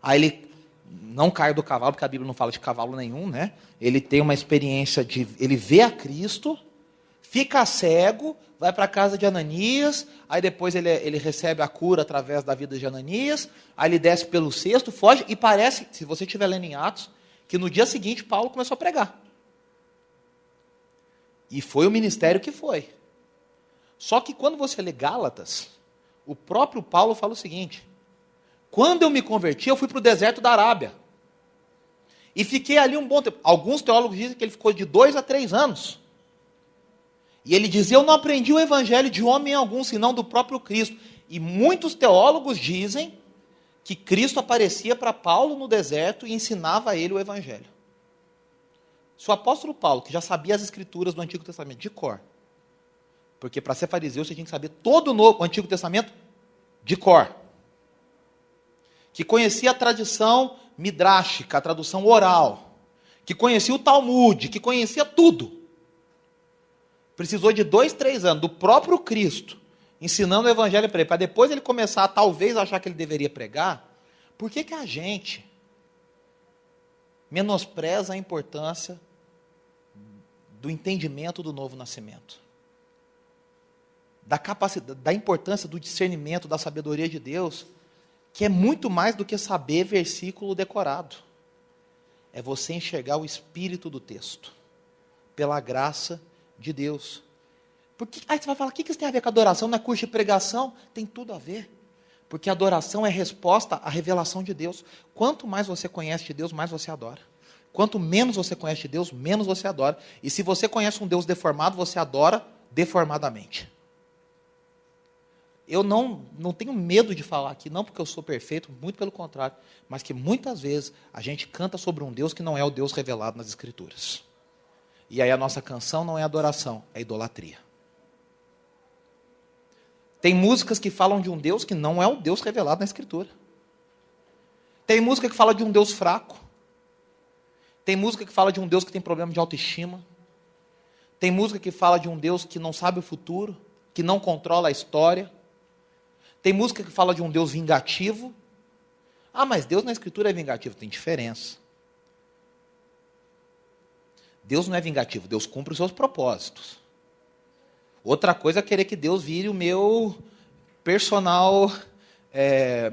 aí ele não cai do cavalo, porque a Bíblia não fala de cavalo nenhum, né? Ele tem uma experiência ele vê a Cristo, fica cego, vai para a casa de Ananias, aí depois ele recebe a cura através da vida de Ananias, aí ele desce pelo cesto, foge, e parece, se você estiver lendo em Atos, que no dia seguinte Paulo começou a pregar. E foi o ministério que foi. Só que quando você lê Gálatas, o próprio Paulo fala o seguinte, quando eu me converti, eu fui para o deserto da Arábia. E fiquei ali um bom tempo. Alguns teólogos dizem que ele ficou de 2 a 3 anos. E ele diz, eu não aprendi o evangelho de homem algum, senão do próprio Cristo. E muitos teólogos dizem que Cristo aparecia para Paulo no deserto e ensinava a ele o evangelho. Se o apóstolo Paulo, que já sabia as escrituras do Antigo Testamento de cor, porque para ser fariseu você tinha que saber todo o Antigo Testamento de cor, que conhecia a tradição midrášica, a tradução oral, que conhecia o Talmud, que conhecia tudo, precisou de 2, 3 anos do próprio Cristo, ensinando o evangelho para ele, para depois ele começar a talvez achar que ele deveria pregar. Por que a gente menospreza a importância do entendimento do novo nascimento? Da capacidade, da importância do discernimento, da sabedoria de Deus, que é muito mais do que saber versículo decorado. É você enxergar o espírito do texto, pela graça de Deus. Porque, aí você vai falar, o que isso tem a ver com adoração? Não é curso de pregação? Tem tudo a ver. Porque adoração é resposta à revelação de Deus. Quanto mais você conhece de Deus, mais você adora. Quanto menos você conhece de Deus, menos você adora. E se você conhece um Deus deformado, você adora deformadamente. Eu não tenho medo de falar aqui, não porque eu sou perfeito, muito pelo contrário, mas que muitas vezes a gente canta sobre um Deus que não é o Deus revelado nas Escrituras. E aí a nossa canção não é adoração, é idolatria. Tem músicas que falam de um Deus que não é o Deus revelado na Escritura. Tem música que fala de um Deus fraco. Tem música que fala de um Deus que tem problema de autoestima. Tem música que fala de um Deus que não sabe o futuro, que não controla a história. Tem música que fala de um Deus vingativo. Ah, mas Deus na Escritura é vingativo. Tem diferença. Deus não é vingativo, Deus cumpre os seus propósitos. Outra coisa é querer que Deus vire o meu personal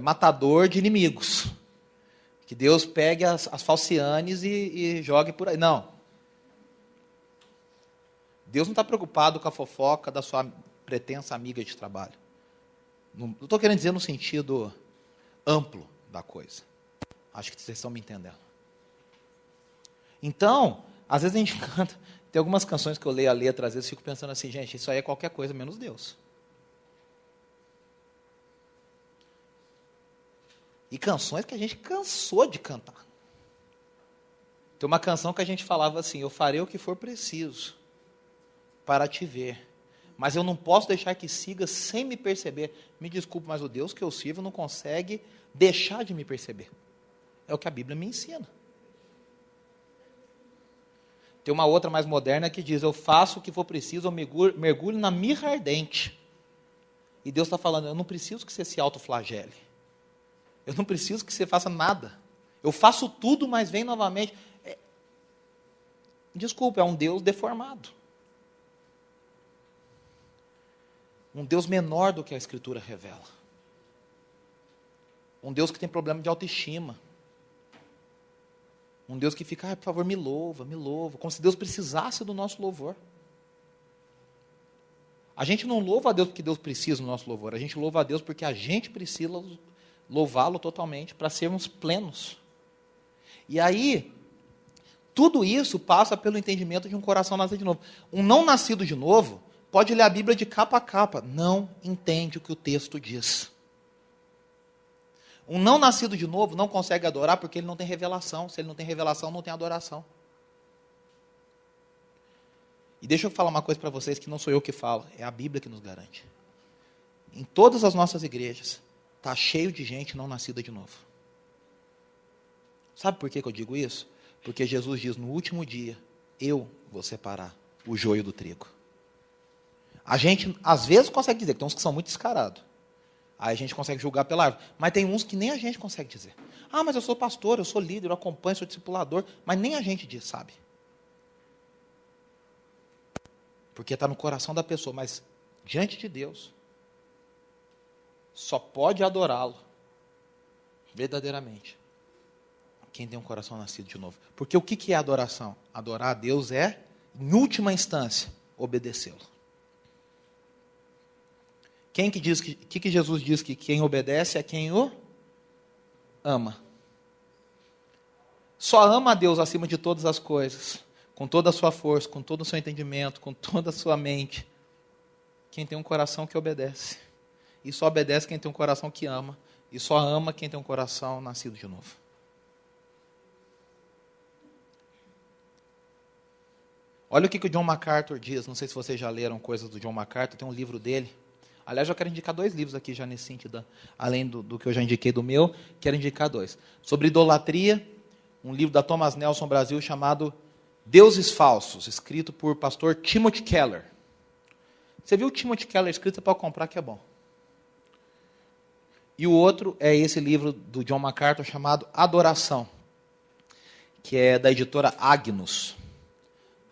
matador de inimigos. Que Deus pegue as falcianes e jogue por aí. Não. Deus não está preocupado com a fofoca da sua pretensa amiga de trabalho. Não estou querendo dizer no sentido amplo da coisa. Acho que vocês estão me entendendo. Então, às vezes a gente canta, tem algumas canções que eu leio a letra, às vezes fico pensando assim, gente, isso aí é qualquer coisa menos Deus. E canções que a gente cansou de cantar. Tem uma canção que a gente falava assim, eu farei o que for preciso para te ver, mas eu não posso deixar que siga sem me perceber. Me desculpe, mas o Deus que eu sirvo não consegue deixar de me perceber. É o que a Bíblia me ensina. Tem uma outra mais moderna que diz, eu faço o que for preciso, eu mergulho na mirra ardente. E Deus está falando, eu não preciso que você se autoflagele. Eu não preciso que você faça nada. Eu faço tudo, mas vem novamente. Desculpa, é um Deus deformado. Um Deus menor do que a Escritura revela. Um Deus que tem problema de autoestima. Um Deus que fica, por favor, me louva, como se Deus precisasse do nosso louvor. A gente não louva a Deus porque Deus precisa do nosso louvor, a gente louva a Deus porque a gente precisa louvá-lo totalmente para sermos plenos. E aí, tudo isso passa pelo entendimento de um coração nascido de novo. Um não nascido de novo pode ler a Bíblia de capa a capa, não entende o que o texto diz. Um não nascido de novo não consegue adorar porque ele não tem revelação. Se ele não tem revelação, não tem adoração. E deixa eu falar uma coisa para vocês que não sou eu que falo, é a Bíblia que nos garante. Em todas as nossas igrejas, está cheio de gente não nascida de novo. Sabe por que eu digo isso? Porque Jesus diz, no último dia, eu vou separar o joio do trigo. A gente, às vezes, consegue dizer, que tem uns que são muito descarados. Aí a gente consegue julgar pela árvore. Mas tem uns que nem a gente consegue dizer. Ah, mas eu sou pastor, eu sou líder, eu acompanho, sou discipulador. Mas nem a gente diz, sabe? Porque está no coração da pessoa. Mas, diante de Deus, só pode adorá-lo verdadeiramente quem tem um coração nascido de novo. Porque o que é adoração? Adorar a Deus é, em última instância, obedecê-lo. Quem que diz que Jesus diz que quem obedece é quem o ama? Só ama a Deus acima de todas as coisas com toda a sua força, com todo o seu entendimento, com toda a sua mente. Quem tem um coração que obedece. E só obedece quem tem um coração que ama. E só ama quem tem um coração nascido de novo. Olha o que o John MacArthur diz. Não sei se vocês já leram coisas do John MacArthur. Tem um livro dele. Aliás, eu quero indicar 2 livros aqui já nesse sentido. Além do que eu já indiquei do meu, quero indicar 2. Sobre idolatria, um livro da Thomas Nelson Brasil chamado Deuses Falsos, escrito por pastor Timothy Keller. Você viu o Timothy Keller escrito, você pode comprar que é bom. E o outro é esse livro do John MacArthur chamado Adoração, que é da editora Agnus.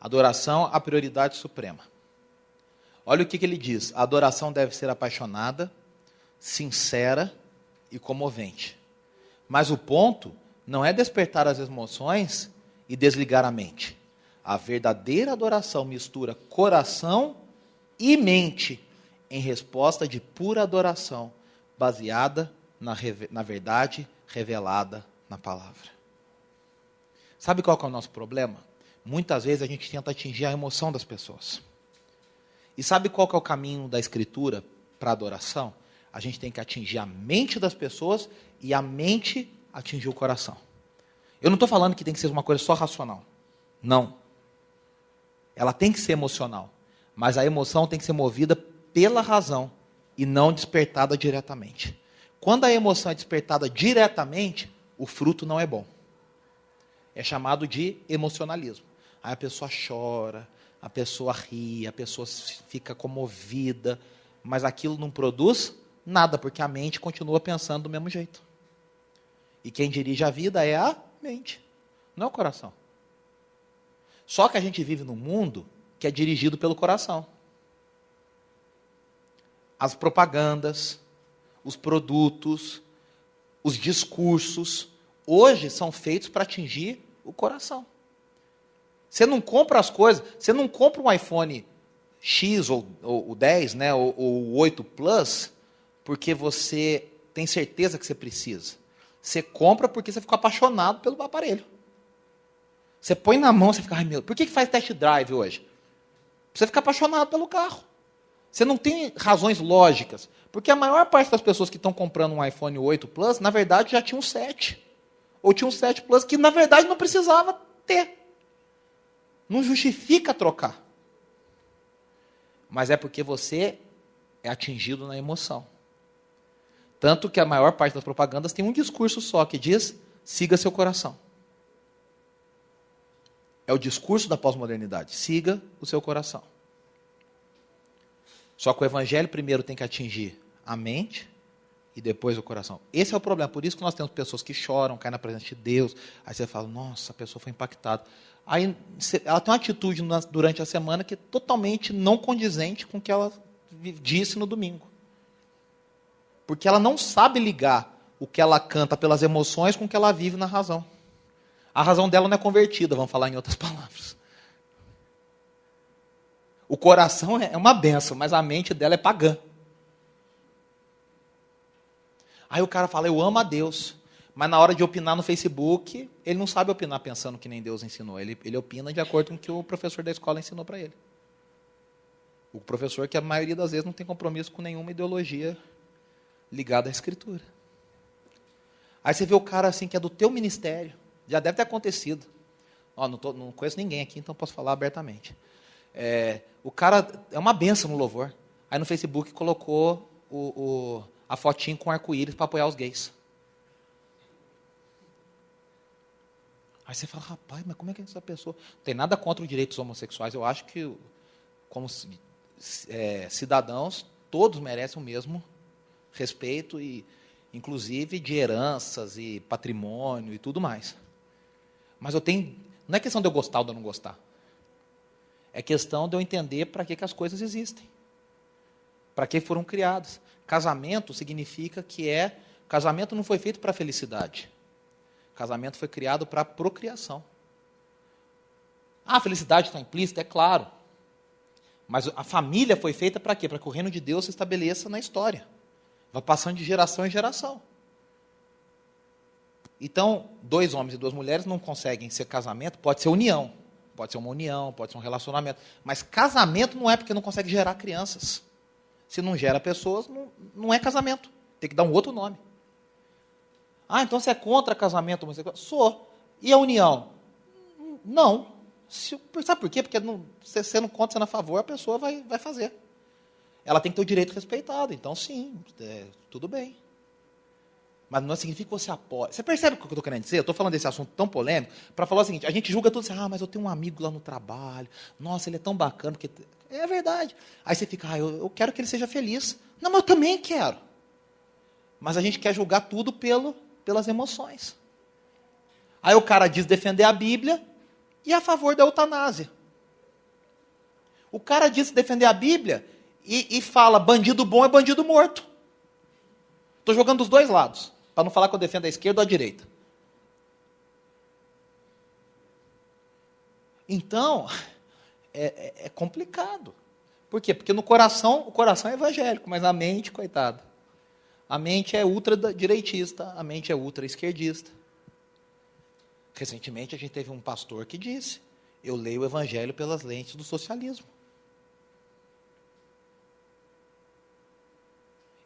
Adoração, a prioridade suprema. Olha o que ele diz. A adoração deve ser apaixonada, sincera e comovente. Mas o ponto não é despertar as emoções e desligar a mente. A verdadeira adoração mistura coração e mente em resposta de pura adoração, baseada na verdade revelada na palavra. Sabe qual que é o nosso problema? Muitas vezes a gente tenta atingir a emoção das pessoas. E sabe qual que é o caminho da Escritura para a adoração? A gente tem que atingir a mente das pessoas e a mente atingir o coração. Eu não estou falando que tem que ser uma coisa só racional. Não. Ela tem que ser emocional. Mas a emoção tem que ser movida pela razão e não despertada diretamente. Quando a emoção é despertada diretamente, o fruto não é bom. É chamado de emocionalismo. Aí a pessoa chora, a pessoa ri, a pessoa fica comovida, mas aquilo não produz nada, porque a mente continua pensando do mesmo jeito. E quem dirige a vida é a mente, não é o coração. Só que a gente vive num mundo que é dirigido pelo coração. As propagandas, os produtos, os discursos, hoje são feitos para atingir o coração. Você não compra as coisas, você não compra um iPhone X ou o 10, né, ou o 8 Plus, porque você tem certeza que você precisa. Você compra porque você ficou apaixonado pelo aparelho. Você põe na mão, você fica, ai meu, por que faz test drive hoje? Pra você ficar apaixonado pelo carro. Você não tem razões lógicas. Porque a maior parte das pessoas que estão comprando um iPhone 8 Plus, na verdade, já tinha um 7. Ou tinha um 7 Plus, que na verdade não precisava ter. Não justifica trocar. Mas é porque você é atingido na emoção. Tanto que a maior parte das propagandas tem um discurso só, que diz, siga seu coração. É o discurso da pós-modernidade. Siga o seu coração. Só que o evangelho primeiro tem que atingir a mente e depois o coração. Esse é o problema. Por isso que nós temos pessoas que choram, caem na presença de Deus. Aí você fala, nossa, a pessoa foi impactada. Aí ela tem uma atitude durante a semana que é totalmente não condizente com o que ela disse no domingo. Porque ela não sabe ligar o que ela canta pelas emoções com o que ela vive na razão. A razão dela não é convertida, vamos falar em outras palavras. O coração é uma benção, mas a mente dela é pagã. Aí o cara fala, eu amo a Deus, mas na hora de opinar no Facebook, ele não sabe opinar pensando que nem Deus ensinou. Ele opina de acordo com o que o professor da escola ensinou para ele. O professor que a maioria das vezes não tem compromisso com nenhuma ideologia ligada à Escritura. Aí você vê o cara assim que é do teu ministério, já deve ter acontecido. Não conheço ninguém aqui, então posso falar abertamente. O cara é uma benção no louvor. Aí no Facebook colocou a fotinho com arco-íris para apoiar os gays. Aí você fala, rapaz, mas como é que é essa pessoa? Não tem nada contra os direitos homossexuais. Eu acho que, como cidadãos, todos merecem o mesmo respeito, e inclusive de heranças e patrimônio e tudo mais. Mas não é questão de eu gostar ou de eu não gostar. É questão de eu entender para que as coisas existem. Para que foram criadas. Casamento significa casamento não foi feito para felicidade. Casamento foi criado para procriação. A felicidade está implícita, é claro. Mas a família foi feita para quê? Para que o reino de Deus se estabeleça na história. Vai passando de geração em geração. Então, 2 homens e 2 mulheres não conseguem ser casamento, pode ser união. pode ser uma união, pode ser um relacionamento. Mas casamento não é porque não consegue gerar crianças. Se não gera pessoas, não é casamento. Tem que dar um outro nome. Ah, então você é contra casamento homossexual? Sou. E a união? Não. Sabe por quê? Porque você não contra, você não é a favor, a pessoa vai fazer. Ela tem que ter o direito respeitado. Então, sim, tudo bem. Mas não significa que você apoia. Você percebe o que eu estou querendo dizer? Eu estou falando desse assunto tão polêmico para falar o seguinte: a gente julga tudo assim, mas eu tenho um amigo lá no trabalho, nossa, ele é tão bacana, porque é verdade. Aí você fica, eu quero que ele seja feliz. Não, mas eu também quero. Mas a gente quer julgar tudo pelas emoções. Aí o cara diz defender a Bíblia e é a favor da eutanásia. O cara diz defender a Bíblia e fala bandido bom é bandido morto. Estou jogando dos dois lados, para não falar que eu defendo a esquerda ou a direita. Então, é complicado. Por quê? Porque no coração, o coração é evangélico, mas a mente, coitado, a mente é ultra-direitista, a mente é ultra-esquerdista. Recentemente a gente teve um pastor que disse, eu leio o evangelho pelas lentes do socialismo.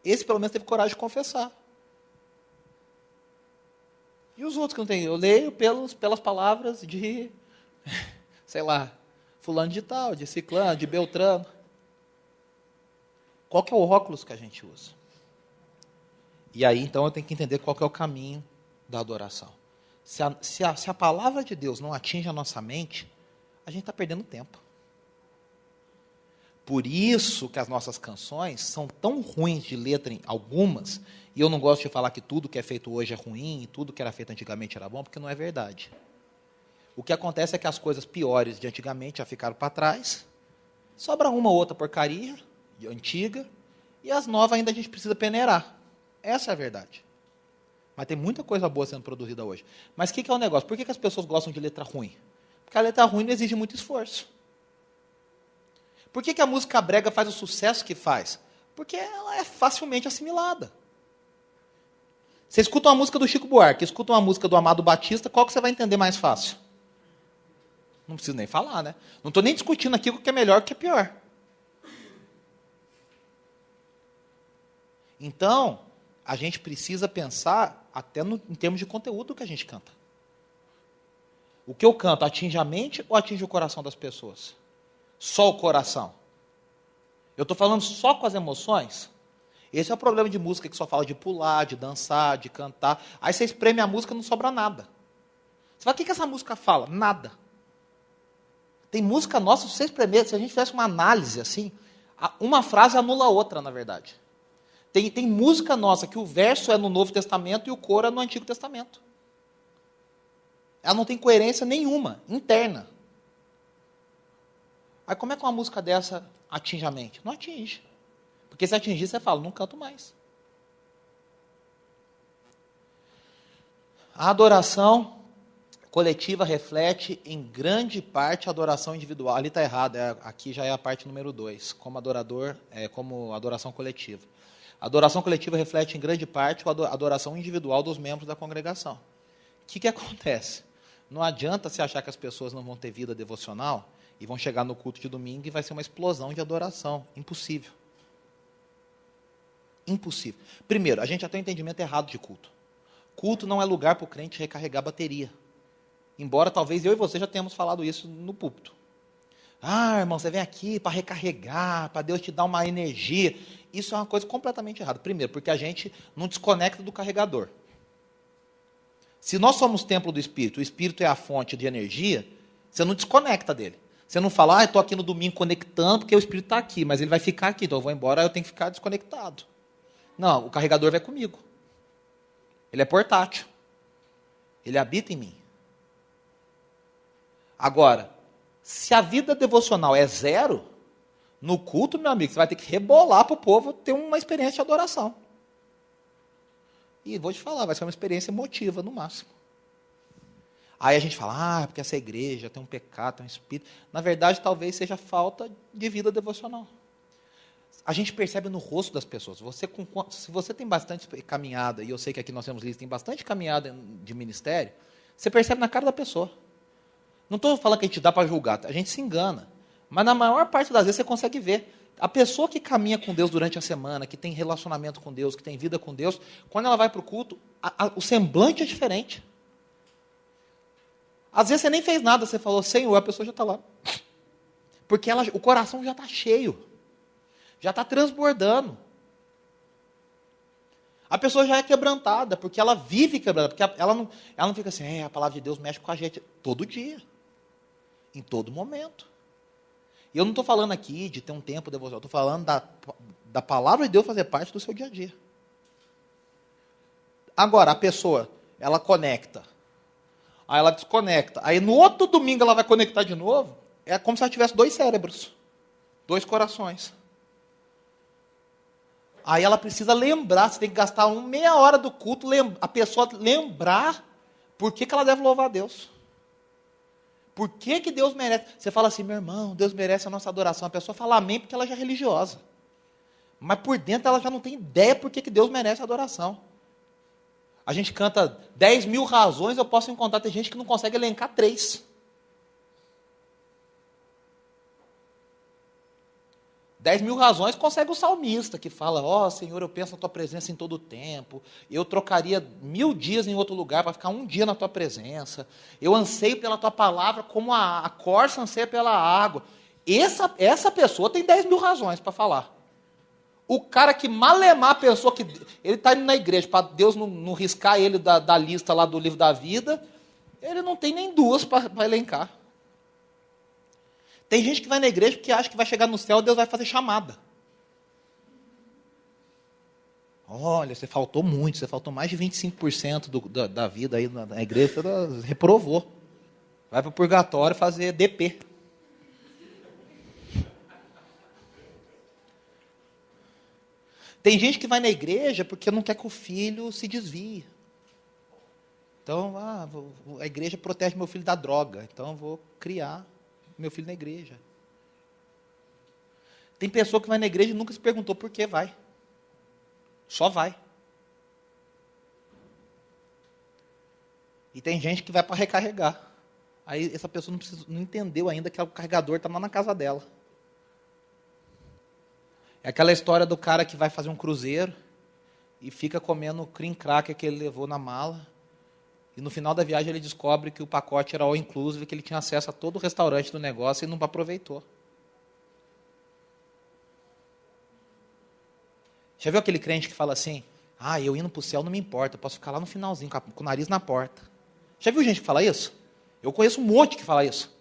Esse, pelo menos, teve coragem de confessar. E os outros que não têm? Eu leio pelas palavras de, sei lá, fulano de tal, de ciclano, de beltrano. Qual que é o óculos que a gente usa? E aí, então, eu tenho que entender qual que é o caminho da adoração. Se a palavra de Deus não atinge a nossa mente, a gente está perdendo tempo. Por isso que as nossas canções são tão ruins de letra em algumas, e eu não gosto de falar que tudo que é feito hoje é ruim, e tudo que era feito antigamente era bom, porque não é verdade. O que acontece é que as coisas piores de antigamente já ficaram para trás, sobra uma ou outra porcaria, antiga, e as novas ainda a gente precisa peneirar. Essa é a verdade. Mas tem muita coisa boa sendo produzida hoje. Mas o que é o negócio? Por que as pessoas gostam de letra ruim? Porque a letra ruim não exige muito esforço. Por que a música brega faz o sucesso que faz? Porque ela é facilmente assimilada. Você escuta uma música do Chico Buarque, escuta uma música do Amado Batista, qual que você vai entender mais fácil? Não preciso nem falar, né? Não estou nem discutindo aqui o que é melhor e o que é pior. Então, a gente precisa pensar até em termos de conteúdo que a gente canta. O que eu canto atinge a mente ou atinge o coração das pessoas? Só o coração. Eu estou falando só com as emoções? Esse é o problema de música que só fala de pular, de dançar, de cantar. Aí você espreme a música e não sobra nada. Você fala, o que essa música fala? Nada. Tem música nossa, se você espremer, se a gente fizesse uma análise assim, uma frase anula a outra, na verdade. Tem música nossa que o verso é no Novo Testamento e o coro é no Antigo Testamento. Ela não tem coerência nenhuma, interna. Aí como é que uma música dessa atinge a mente? Não atinge. Porque se atingir, você fala, não canto mais. A adoração coletiva reflete, em grande parte, a adoração individual. Ali está errado, aqui já é a parte número 2, como adoração coletiva. A adoração coletiva reflete, em grande parte, a adoração individual dos membros da congregação. O que acontece? Não adianta se achar que as pessoas não vão ter vida devocional e vão chegar no culto de domingo e vai ser uma explosão de adoração. Impossível. Impossível. Primeiro, a gente já tem um entendimento errado de culto. Culto não é lugar para o crente recarregar bateria. Embora talvez eu e você já tenhamos falado isso no púlpito. Ah, irmão, você vem aqui para recarregar, para Deus te dar uma energia. Isso é uma coisa completamente errada. Primeiro, porque a gente não desconecta do carregador. Se nós somos templo do Espírito, o Espírito é a fonte de energia, você não desconecta dele. Você não fala, estou aqui no domingo conectando, porque o Espírito está aqui, mas ele vai ficar aqui, então eu vou embora, eu tenho que ficar desconectado. Não, o carregador vai comigo. Ele é portátil. Ele habita em mim. Agora, se a vida devocional é zero, no culto, meu amigo, você vai ter que rebolar para o povo ter uma experiência de adoração. E vou te falar, vai ser uma experiência emotiva, no máximo. Aí a gente fala, porque essa igreja tem um pecado, tem um espírito. Na verdade, talvez seja falta de vida devocional. A gente percebe no rosto das pessoas. Se você tem bastante caminhada, e eu sei que aqui nós temos líderes, tem bastante caminhada de ministério, você percebe na cara da pessoa. Não estou falando que a gente dá para julgar, a gente se engana. Mas na maior parte das vezes você consegue ver. A pessoa que caminha com Deus durante a semana, que tem relacionamento com Deus, que tem vida com Deus, quando ela vai para o culto, o semblante é diferente. Às vezes você nem fez nada, você falou, Senhor, a pessoa já está lá. Porque o coração já está cheio, já está transbordando. A pessoa já é quebrantada, porque ela vive quebrantada, porque ela não fica assim, a palavra de Deus mexe com a gente todo dia, em todo momento. E eu não estou falando aqui de ter um tempo devocional, estou falando da palavra de Deus fazer parte do seu dia a dia. Agora, a pessoa, ela conecta, aí ela desconecta, aí no outro domingo ela vai conectar de novo, é como se ela tivesse 2 cérebros, 2 corações. Aí ela precisa lembrar, você tem que gastar meia hora do culto, a pessoa lembrar por que ela deve louvar a Deus. Por que Deus merece? Você fala assim, meu irmão, Deus merece a nossa adoração. A pessoa fala amém porque ela já é religiosa. Mas por dentro ela já não tem ideia por que Deus merece a adoração. A gente canta 10.000 razões, eu posso encontrar, tem gente que não consegue elencar 3. 10.000 razões consegue o salmista, que fala, Senhor, eu penso na tua presença em todo o tempo, eu trocaria 1000 dias em outro lugar para ficar um dia na tua presença, eu anseio pela tua palavra como a corça anseia pela água. Essa pessoa tem 10.000 razões para falar. O cara que malemar pensou que ele está indo na igreja para Deus não riscar ele da lista lá do livro da vida, ele não tem nem 2 para elencar. Tem gente que vai na igreja porque acha que vai chegar no céu e Deus vai fazer chamada. Olha, você faltou muito, você faltou mais de 25% da vida aí na igreja, você reprovou. Vai para o purgatório fazer DP. Tem gente que vai na igreja porque não quer que o filho se desvie. Então, a igreja protege meu filho da droga, então eu vou criar meu filho na igreja. Tem pessoa que vai na igreja e nunca se perguntou por que vai. Só vai. E tem gente que vai para recarregar. Aí essa pessoa não entendeu ainda que o carregador está lá na casa dela. É aquela história do cara que vai fazer um cruzeiro e fica comendo o cream cracker que ele levou na mala. E no final da viagem ele descobre que o pacote era all inclusive, que ele tinha acesso a todo o restaurante do negócio e não aproveitou. Já viu aquele crente que fala assim, eu indo para o céu não me importa, eu posso ficar lá no finalzinho, com o nariz na porta. Já viu gente que fala isso? Eu conheço um monte que fala isso.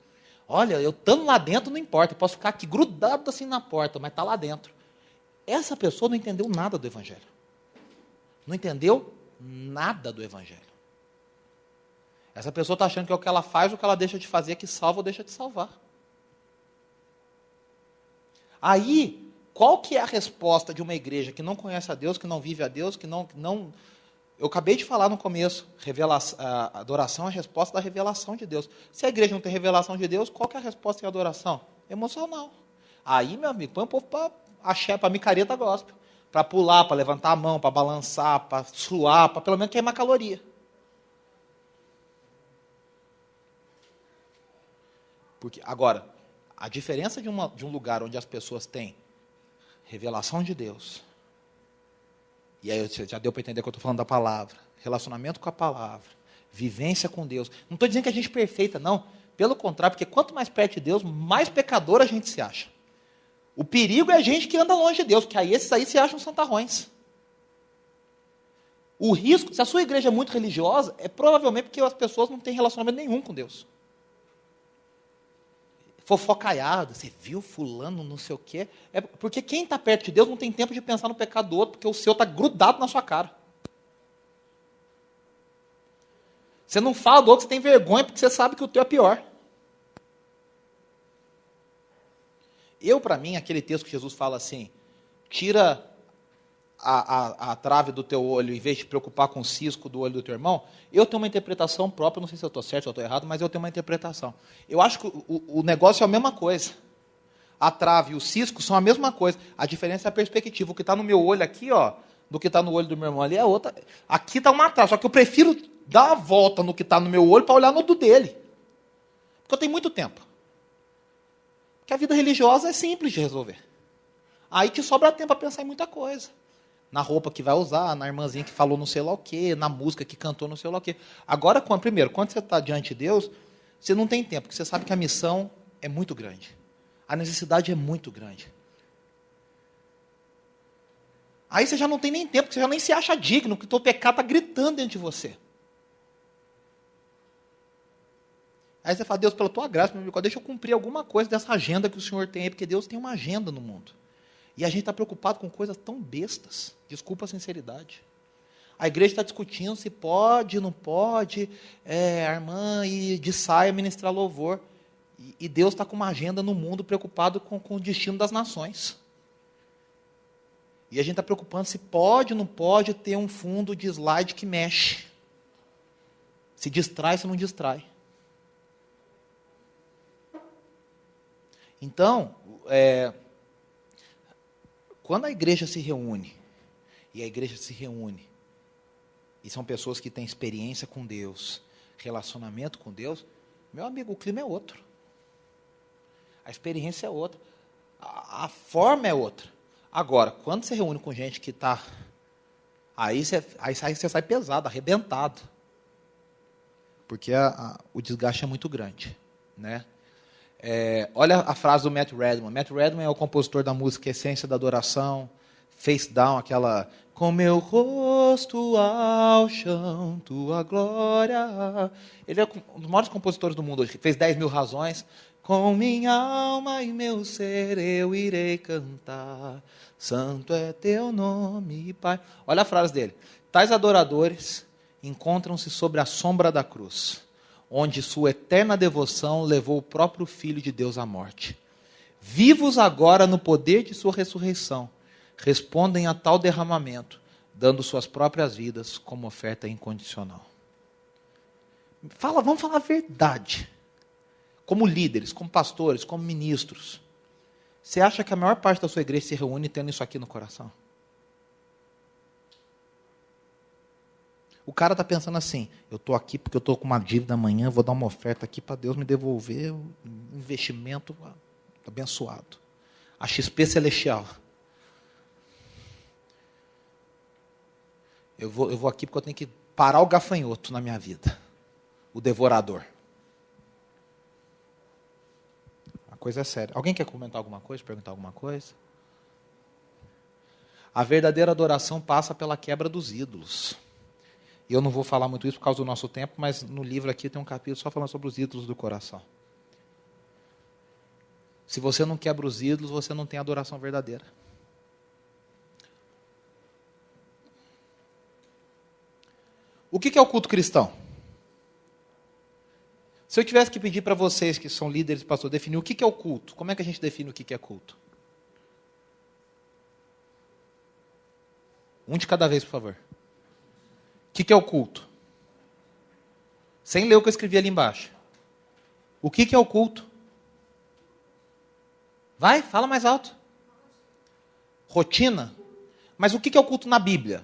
Olha, eu estando lá dentro não importa, eu posso ficar aqui grudado assim na porta, mas está lá dentro. Essa pessoa não entendeu nada do Evangelho. Não entendeu nada do Evangelho. Essa pessoa está achando que é o que ela faz, o que ela deixa de fazer, que salva ou deixa de salvar. Aí, qual que é a resposta de uma igreja que não conhece a Deus, que não vive a Deus, que não... Eu acabei de falar no começo, a adoração é a resposta da revelação de Deus. Se a igreja não tem revelação de Deus, qual que é a resposta em adoração? Emocional. Aí, meu amigo, põe o povo para micareta gospel, para pular, para levantar a mão, para balançar, para suar, para pelo menos queimar caloria. Porque, agora, a diferença de um lugar onde as pessoas têm revelação de Deus, e aí já deu para entender que eu estou falando da palavra, relacionamento com a palavra, vivência com Deus. Não estou dizendo que a gente é perfeita, não. Pelo contrário, porque quanto mais perto de Deus, mais pecador a gente se acha. O perigo é a gente que anda longe de Deus, porque aí esses aí se acham santarrões. O risco, se a sua igreja é muito religiosa, é provavelmente porque as pessoas não têm relacionamento nenhum com Deus. Fofocaiado, você viu fulano, não sei o quê. É porque quem está perto de Deus não tem tempo de pensar no pecado do outro, porque o seu está grudado na sua cara. Você não fala do outro, você tem vergonha, porque você sabe que o teu é pior. Para mim, aquele texto que Jesus fala assim, tira a trave do teu olho, em vez de te preocupar com o cisco do olho do teu irmão, eu tenho uma interpretação própria, não sei se eu estou certo ou estou errado, mas eu tenho uma interpretação. Eu acho que o negócio é a mesma coisa. A trave e o cisco são a mesma coisa. A diferença é a perspectiva. O que está no meu olho aqui, do que está no olho do meu irmão ali é outra. Aqui está uma trave, só que eu prefiro dar a volta no que está no meu olho para olhar no do dele. Porque eu tenho muito tempo. Porque a vida religiosa é simples de resolver. Aí te sobra tempo para pensar em muita coisa. Na roupa que vai usar, na irmãzinha que falou não sei lá o quê, na música que cantou não sei lá o quê. Agora, primeiro, quando você está diante de Deus, você não tem tempo, porque você sabe que a missão é muito grande. A necessidade é muito grande. Aí você já não tem nem tempo, porque você já nem se acha digno, porque o teu pecado está gritando dentro de você. Aí você fala, Deus, pela tua graça, deixa eu cumprir alguma coisa dessa agenda que o Senhor tem aí, porque Deus tem uma agenda no mundo. E a gente está preocupado com coisas tão bestas. Desculpa a sinceridade. A igreja está discutindo se pode, não pode, a irmã ir de saia ministrar louvor. E Deus está com uma agenda no mundo preocupado com o destino das nações. E a gente está preocupando se pode ou não pode ter um fundo de slide que mexe. Se distrai, se não distrai. Então, quando a igreja se reúne, e são pessoas que têm experiência com Deus, relacionamento com Deus, meu amigo, o clima é outro. A experiência é outra. A forma é outra. Agora, quando você reúne com gente que está... Aí você sai pesado, arrebentado. Porque o desgaste é muito grande. Né? Olha a frase do Matt Redman. Matt Redman é o compositor da música Essência da Adoração, Face Down, aquela... Com meu rosto ao chão, tua glória... Ele é um dos maiores compositores do mundo hoje. Fez 10 mil razões. Com minha alma e meu ser eu irei cantar. Santo é teu nome, Pai. Olha a frase dele. Tais adoradores encontram-se sobre a sombra da cruz, onde sua eterna devoção levou o próprio Filho de Deus à morte. Vivos agora no poder de sua ressurreição, respondem a tal derramamento, dando suas próprias vidas como oferta incondicional. Vamos falar a verdade. Como líderes, como pastores, como ministros. Você acha que a maior parte da sua igreja se reúne tendo isso aqui no coração? O cara está pensando assim, eu estou aqui porque eu estou com uma dívida amanhã, vou dar uma oferta aqui para Deus me devolver um investimento abençoado. A XP celestial. Eu vou aqui porque eu tenho que parar o gafanhoto na minha vida. O devorador. A coisa é séria. Alguém quer comentar alguma coisa, perguntar alguma coisa? A verdadeira adoração passa pela quebra dos ídolos. E eu não vou falar muito isso por causa do nosso tempo, mas no livro aqui tem um capítulo só falando sobre os ídolos do coração. Se você não quebra os ídolos, você não tem adoração verdadeira. O que é o culto cristão? Se eu tivesse que pedir para vocês, que são líderes e pastores, definir o que é o culto, como é que a gente define o que é culto? Um de cada vez, por favor. O que é o culto? Sem ler o que eu escrevi ali embaixo. O que é o culto? Vai, fala mais alto. Rotina? Mas o que é o culto na Bíblia?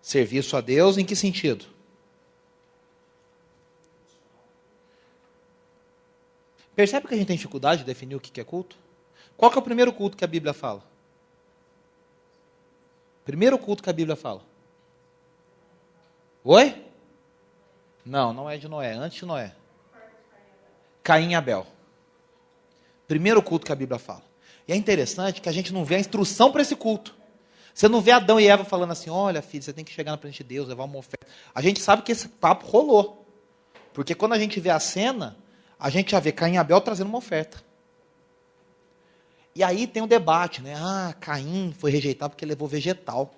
Serviço a Deus, em que sentido? Percebe que a gente tem dificuldade de definir o que é culto? Qual que é o primeiro culto que a Bíblia fala? Primeiro culto que a Bíblia fala. Oi? Não é de Noé, antes de Noé. Caim e Abel. Primeiro culto que a Bíblia fala. E é interessante que a gente não vê a instrução para esse culto. Você não vê Adão e Eva falando assim, olha filho, você tem que chegar na frente de Deus, levar uma oferta. A gente sabe que esse papo rolou. Porque quando a gente vê a cena, a gente já vê Caim e Abel trazendo uma oferta. E aí tem um debate, né? Caim foi rejeitado porque levou vegetal.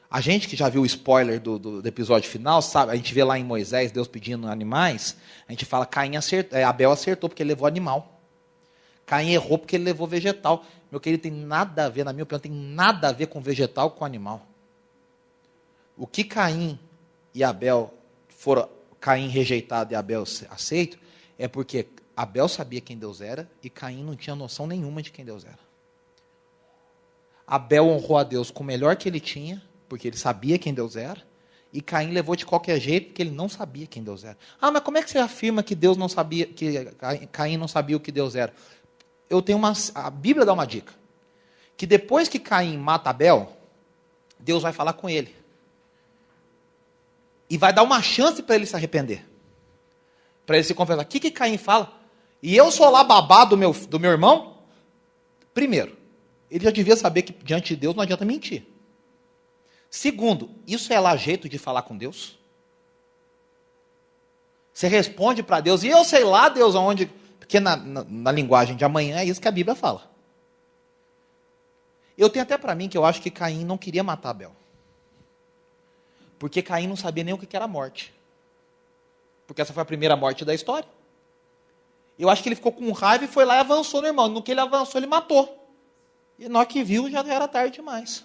A gente que já viu o spoiler do episódio final, sabe? A gente vê lá em Moisés, Deus pedindo animais, a gente fala, Abel acertou porque ele levou animal. Caim errou porque ele levou vegetal. Meu querido, tem nada a ver, na minha opinião, tem nada a ver com vegetal com animal. O que Caim e Abel foram, Caim rejeitado e Abel aceito, é porque Abel sabia quem Deus era e Caim não tinha noção nenhuma de quem Deus era. Abel honrou a Deus com o melhor que ele tinha, porque ele sabia quem Deus era, E Caim levou de qualquer jeito, porque ele não sabia quem Deus era. Ah, mas como é que você afirma que Deus não sabia, que Caim não sabia o que Deus era? A Bíblia dá uma dica. Que depois que Caim mata Abel, Deus vai falar com ele. E vai dar uma chance para ele se arrepender. Para ele se confessar. O que Caim fala? E eu sou lá babá do meu irmão? Primeiro, ele já devia saber que diante de Deus não adianta mentir. Segundo, isso é lá jeito de falar com Deus? Você responde para Deus, e eu sei lá, Deus, aonde... Porque na linguagem de amanhã é isso que a Bíblia fala. Eu tenho até para mim que eu acho que Caim não queria matar Abel. Porque Caim não sabia nem o que era morte. Porque essa foi a primeira morte da história. Eu acho que ele ficou com raiva e foi lá e avançou no irmão. No que ele avançou, ele matou. E na hora que viu, já era tarde demais.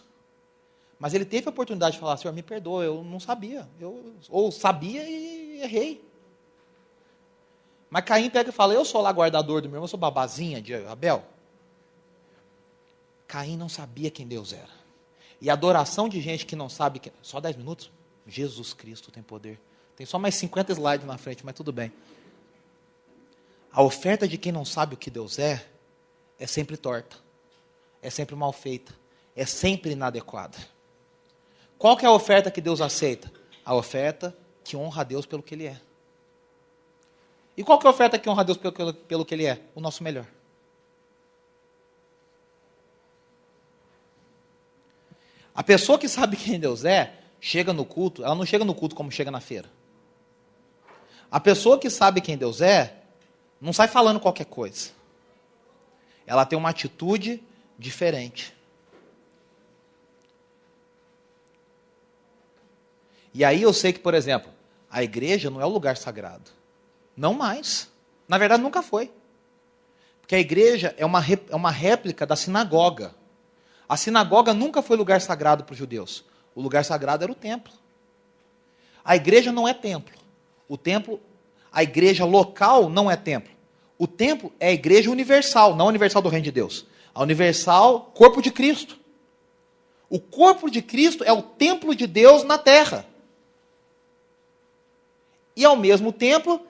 Mas ele teve a oportunidade de falar, Senhor, me perdoa, eu não sabia. Ou sabia e errei. Mas Caim pega e fala, eu sou lá guardador do meu irmão, eu sou babazinha de Abel. Caim não sabia quem Deus era. E a adoração de gente que não sabe, só 10 minutos? Jesus Cristo tem poder. Tem só mais 50 slides na frente, mas tudo bem. A oferta de quem não sabe o que Deus é sempre torta. É sempre mal feita. É sempre inadequada. Qual que é a oferta que Deus aceita? A oferta que honra a Deus pelo que Ele é. E qual que é a oferta que honra a Deus pelo que Ele é? O nosso melhor. A pessoa que sabe quem Deus é, chega no culto, ela não chega no culto como chega na feira. A pessoa que sabe quem Deus é, não sai falando qualquer coisa. Ela tem uma atitude diferente. E aí eu sei que, por exemplo, a igreja não é o lugar sagrado. Não mais. Na verdade, nunca foi. Porque a igreja é uma réplica da sinagoga. A sinagoga nunca foi lugar sagrado para os judeus. O lugar sagrado era o templo. A igreja não é templo. A igreja local não é templo. O templo é a igreja universal, não a universal do reino de Deus. A universal, corpo de Cristo. O corpo de Cristo é o templo de Deus na terra. E ao mesmo tempo,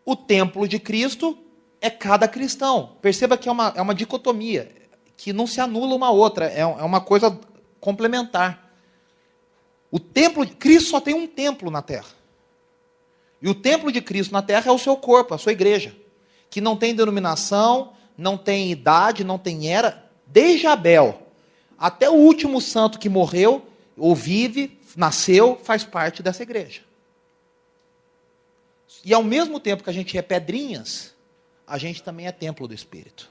o templo de Cristo é cada cristão. Perceba que é uma dicotomia, que não se anula uma outra, é uma coisa complementar. O templo de Cristo só tem um templo na terra. E o templo de Cristo na terra é o seu corpo, a sua igreja. Que não tem denominação, não tem idade, não tem era. Desde Abel até o último santo que morreu, ou vive, nasceu, faz parte dessa igreja. E ao mesmo tempo que a gente é pedrinhas, a gente também é templo do Espírito.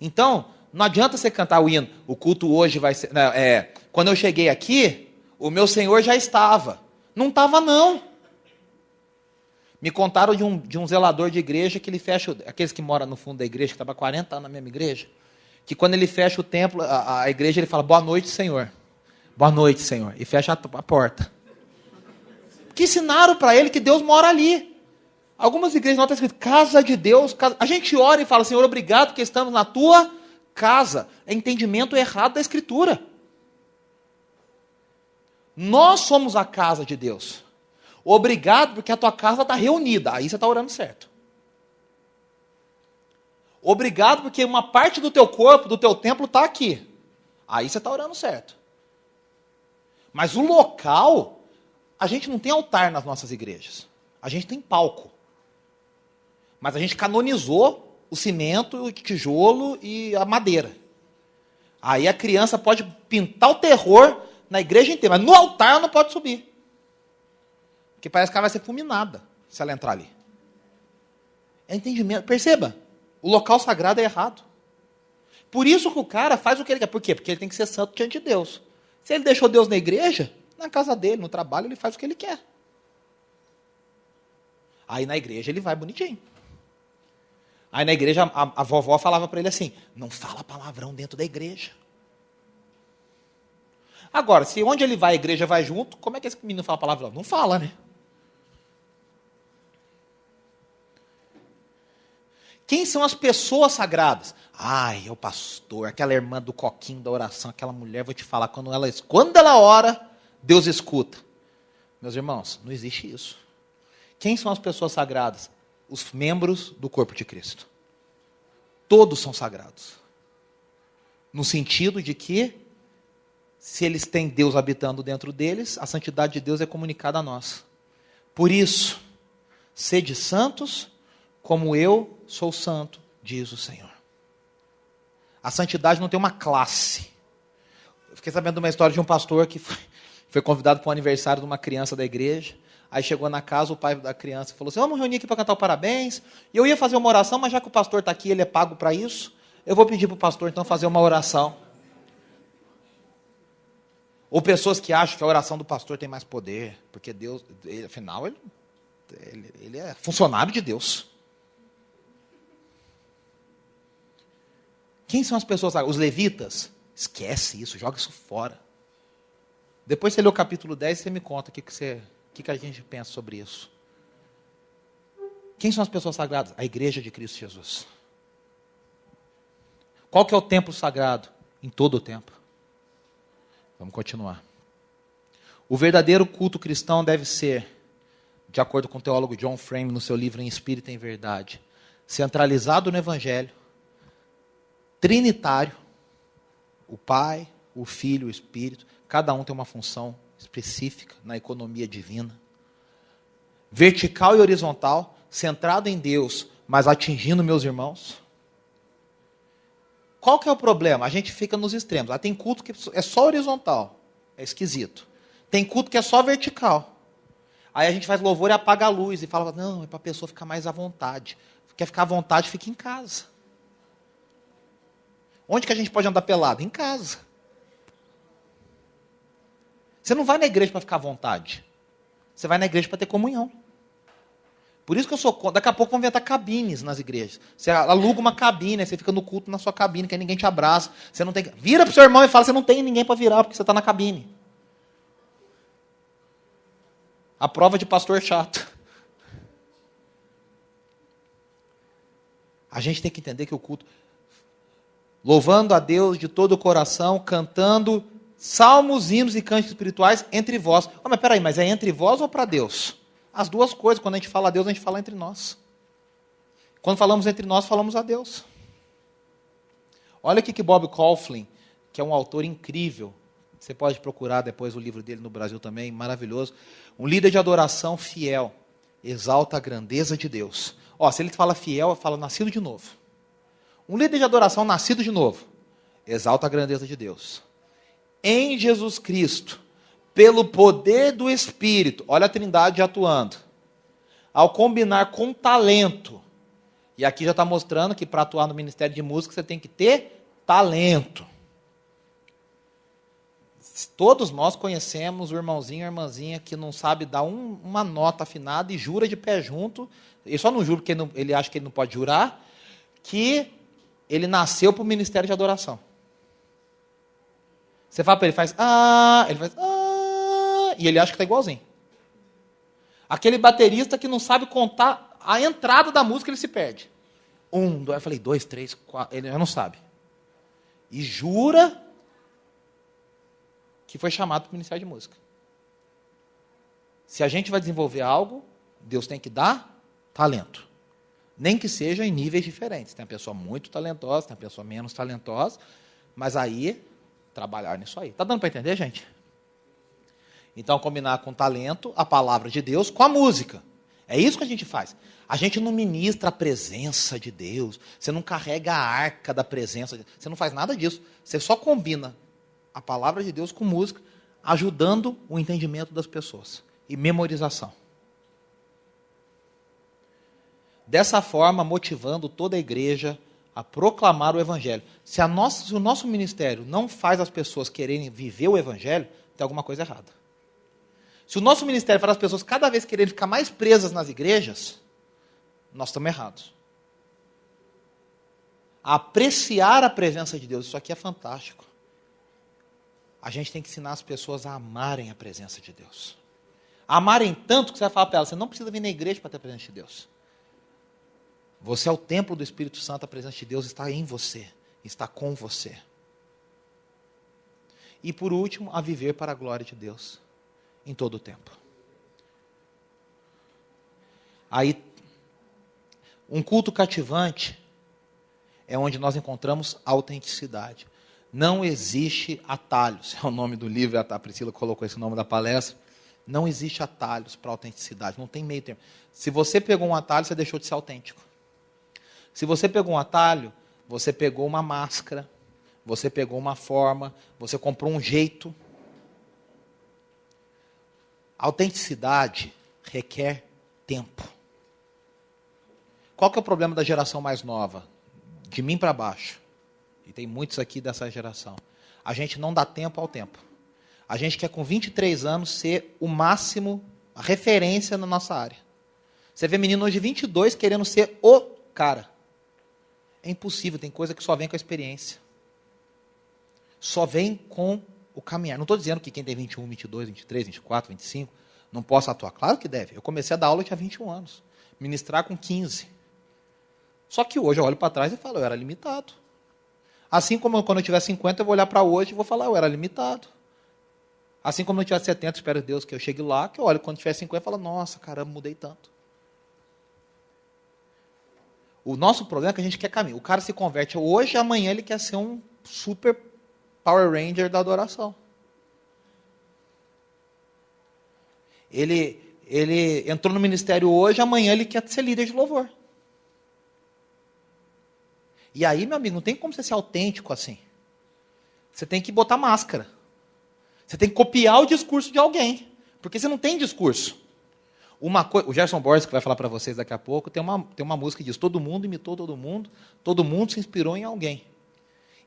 Então, não adianta você cantar o hino, o culto hoje vai ser... quando eu cheguei aqui, o meu Senhor já estava. Não estava, não. Me contaram de um zelador de igreja que ele fecha, aqueles que moram no fundo da igreja, que estava 40 anos na mesma igreja, que quando ele fecha o templo, a igreja, ele fala, boa noite, Senhor. Boa noite, Senhor. E fecha a porta. Que ensinaram para ele que Deus mora ali. Algumas igrejas não está escrito, casa de Deus. Casa... A gente ora e fala, Senhor, obrigado porque estamos na tua casa. É entendimento errado da Escritura. Nós somos a casa de Deus. Obrigado porque a tua casa está reunida. Aí você está orando certo. Obrigado porque uma parte do teu corpo, do teu templo está aqui. Aí você está orando certo. Mas o local... A gente não tem altar nas nossas igrejas. A gente tem palco. Mas a gente canonizou o cimento, o tijolo e a madeira. Aí a criança pode pintar o terror na igreja inteira, mas no altar ela não pode subir. Porque parece que ela vai ser fulminada se ela entrar ali. É entendimento. Perceba, o local sagrado é errado. Por isso que o cara faz o que ele quer. Por quê? Porque ele tem que ser santo diante de Deus. Se ele deixou Deus na igreja... Na casa dele, no trabalho, ele faz o que ele quer. Aí na igreja ele vai bonitinho. Aí na igreja a vovó falava para ele assim, não fala palavrão dentro da igreja. Agora, se onde ele vai, a igreja vai junto, como é que esse menino fala palavrão? Não fala, né? Quem são as pessoas sagradas? Ai, é o pastor, aquela irmã do coquinho da oração, aquela mulher, vou te falar, quando ela ora... Deus escuta. Meus irmãos, não existe isso. Quem são as pessoas sagradas? Os membros do corpo de Cristo. Todos são sagrados. No sentido de que, se eles têm Deus habitando dentro deles, a santidade de Deus é comunicada a nós. Por isso, sede santos, como eu sou santo, diz o Senhor. A santidade não tem uma classe. Eu fiquei sabendo de uma história de um pastor que foi convidado para um aniversário de uma criança da igreja. Aí chegou na casa, o pai da criança falou assim, vamos reunir aqui para cantar o parabéns. E eu ia fazer uma oração, mas já que o pastor está aqui, ele é pago para isso, eu vou pedir para o pastor então fazer uma oração. Ou pessoas que acham que a oração do pastor tem mais poder, porque Deus, afinal, ele é funcionário de Deus. Quem são as pessoas? Os levitas? Esquece isso, joga isso fora. Depois você lê o capítulo 10 e você me conta o que a gente pensa sobre isso. Quem são as pessoas sagradas? A igreja de Cristo Jesus. Qual que é o templo sagrado? Em todo o tempo. Vamos continuar. O verdadeiro culto cristão deve ser, de acordo com o teólogo John Frame, no seu livro Em Espírito e em Verdade, centralizado no Evangelho, trinitário, o Pai, o Filho, o Espírito, cada um tem uma função específica na economia divina. Vertical e horizontal, centrado em Deus, mas atingindo meus irmãos. Qual que é o problema? A gente fica nos extremos. Tem culto que é só horizontal, é esquisito. Tem culto que é só vertical. Aí a gente faz louvor e apaga a luz e fala, não, é para a pessoa ficar mais à vontade. Quer ficar à vontade, fica em casa. Onde que a gente pode andar pelado? Em casa. Você não vai na igreja para ficar à vontade. Você vai na igreja para ter comunhão. Por isso que eu sou contra. Daqui a pouco vão inventar cabines nas igrejas. Você aluga uma cabine, aí você fica no culto na sua cabine, que aí ninguém te abraça. Você não tem. Vira para o seu irmão e fala, você não tem ninguém para virar, porque você está na cabine. A prova de pastor chato. A gente tem que entender que o culto... Louvando a Deus de todo o coração, cantando salmos, hinos e cantos espirituais entre vós. Mas peraí, mas é entre vós ou para Deus? As duas coisas, quando a gente fala a Deus, a gente fala entre nós. Quando falamos entre nós, falamos a Deus. Olha aqui que Bob Kauflin, que é um autor incrível, você pode procurar depois o livro dele no Brasil também, maravilhoso. Um líder de adoração fiel, exalta a grandeza de Deus. Se ele fala fiel, ele fala nascido de novo. Um líder de adoração nascido de novo, exalta a grandeza de Deus. Em Jesus Cristo, pelo poder do Espírito, olha a Trindade atuando, ao combinar com talento, e aqui já está mostrando que para atuar no ministério de música você tem que ter talento. Todos nós conhecemos o irmãozinho e a irmãzinha que não sabe dar uma nota afinada e jura de pé junto, ele só não jura porque ele acha que ele não pode jurar, que ele nasceu para o ministério de adoração. Você fala para ele, faz e ele acha que está igualzinho. Aquele baterista que não sabe contar a entrada da música, ele se perde. 1, 2, eu falei 2, 3, 4, ele já não sabe. E jura que foi chamado para o ministério de música. Se a gente vai desenvolver algo, Deus tem que dar talento. Nem que seja em níveis diferentes. Tem a pessoa muito talentosa, tem a pessoa menos talentosa, mas aí, trabalhar nisso aí. Está dando para entender, gente? Então, combinar com talento a palavra de Deus com a música. É isso que a gente faz. A gente não ministra a presença de Deus, você não carrega a arca da presença, você não faz nada disso. Você só combina a palavra de Deus com música, ajudando o entendimento das pessoas. E memorização. Dessa forma, motivando toda a igreja a proclamar o Evangelho. Se o nosso ministério não faz as pessoas quererem viver o Evangelho, tem alguma coisa errada. Se o nosso ministério faz as pessoas cada vez quererem ficar mais presas nas igrejas, nós estamos errados. Apreciar a presença de Deus, isso aqui é fantástico. A gente tem que ensinar as pessoas a amarem a presença de Deus. Amarem tanto que você vai falar para elas, você não precisa vir na igreja para ter a presença de Deus. Você é o templo do Espírito Santo, a presença de Deus está em você, está com você. E por último, a viver para a glória de Deus, em todo o tempo. Aí, um culto cativante é onde nós encontramos autenticidade. Não existe atalhos. É o nome do livro, a Priscila colocou esse nome da palestra. Não existe atalhos para autenticidade. Não tem meio termo. Se você pegou um atalho, você deixou de ser autêntico. Se você pegou um atalho, você pegou uma máscara, você pegou uma forma, você comprou um jeito. A autenticidade requer tempo. Qual que é o problema da geração mais nova? De mim para baixo. E tem muitos aqui dessa geração. A gente não dá tempo ao tempo. A gente quer com 23 anos ser o máximo, a referência na nossa área. Você vê menino hoje de 22 querendo ser o cara. É impossível, tem coisa que só vem com a experiência. Só vem com o caminhar. Não estou dizendo que quem tem 21, 22, 23, 24, 25 não possa atuar. Claro que deve. Eu comecei a dar aula, eu tinha 21 anos. Ministrar com 15. Só que hoje eu olho para trás e falo, eu era limitado. Assim como quando eu tiver 50, eu vou olhar para hoje e vou falar, eu era limitado. Assim como eu tiver 70, espero Deus que eu chegue lá, que eu olho quando tiver 50 e falo, nossa, caramba, mudei tanto. O nosso problema é que a gente quer caminho. O cara se converte hoje, amanhã ele quer ser um super Power Ranger da adoração. Ele entrou no ministério hoje, amanhã ele quer ser líder de louvor. E aí, meu amigo, não tem como você ser autêntico assim. Você tem que botar máscara. Você tem que copiar o discurso de alguém. Porque você não tem discurso. O Gerson Borges, que vai falar para vocês daqui a pouco, tem uma música que diz, todo mundo imitou todo mundo se inspirou em alguém.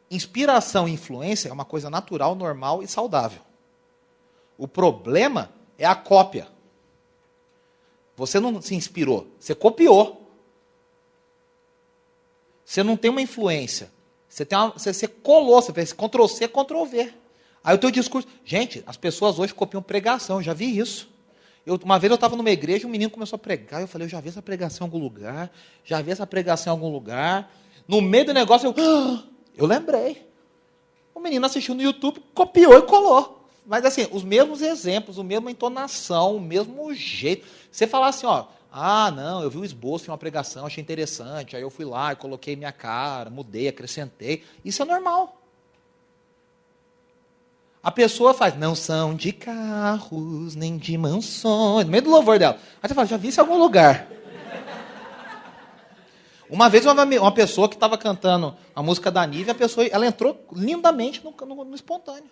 Inspiração e influência é uma coisa natural, normal e saudável. O problema é a cópia. Você não se inspirou, você copiou. Você não tem uma influência. Você colou, você fez Ctrl-C, Ctrl-V. Aí o teu discurso... Gente, as pessoas hoje copiam pregação, eu já vi isso. Uma vez eu estava numa igreja, um menino começou a pregar, eu falei, eu já vi essa pregação em algum lugar, No meio do negócio, eu lembrei. O menino assistiu no YouTube, copiou e colou. Mas assim, os mesmos exemplos, a mesma entonação, o mesmo jeito. Você falar assim, não, eu vi o esboço de uma pregação, achei interessante, aí eu fui lá e coloquei minha cara, mudei, acrescentei. Isso é normal. A pessoa faz, não são de carros, nem de mansões, no meio do louvor dela. Aí você fala, já vi isso em algum lugar. Uma vez uma pessoa que estava cantando a música da Nívia, ela entrou lindamente no espontâneo.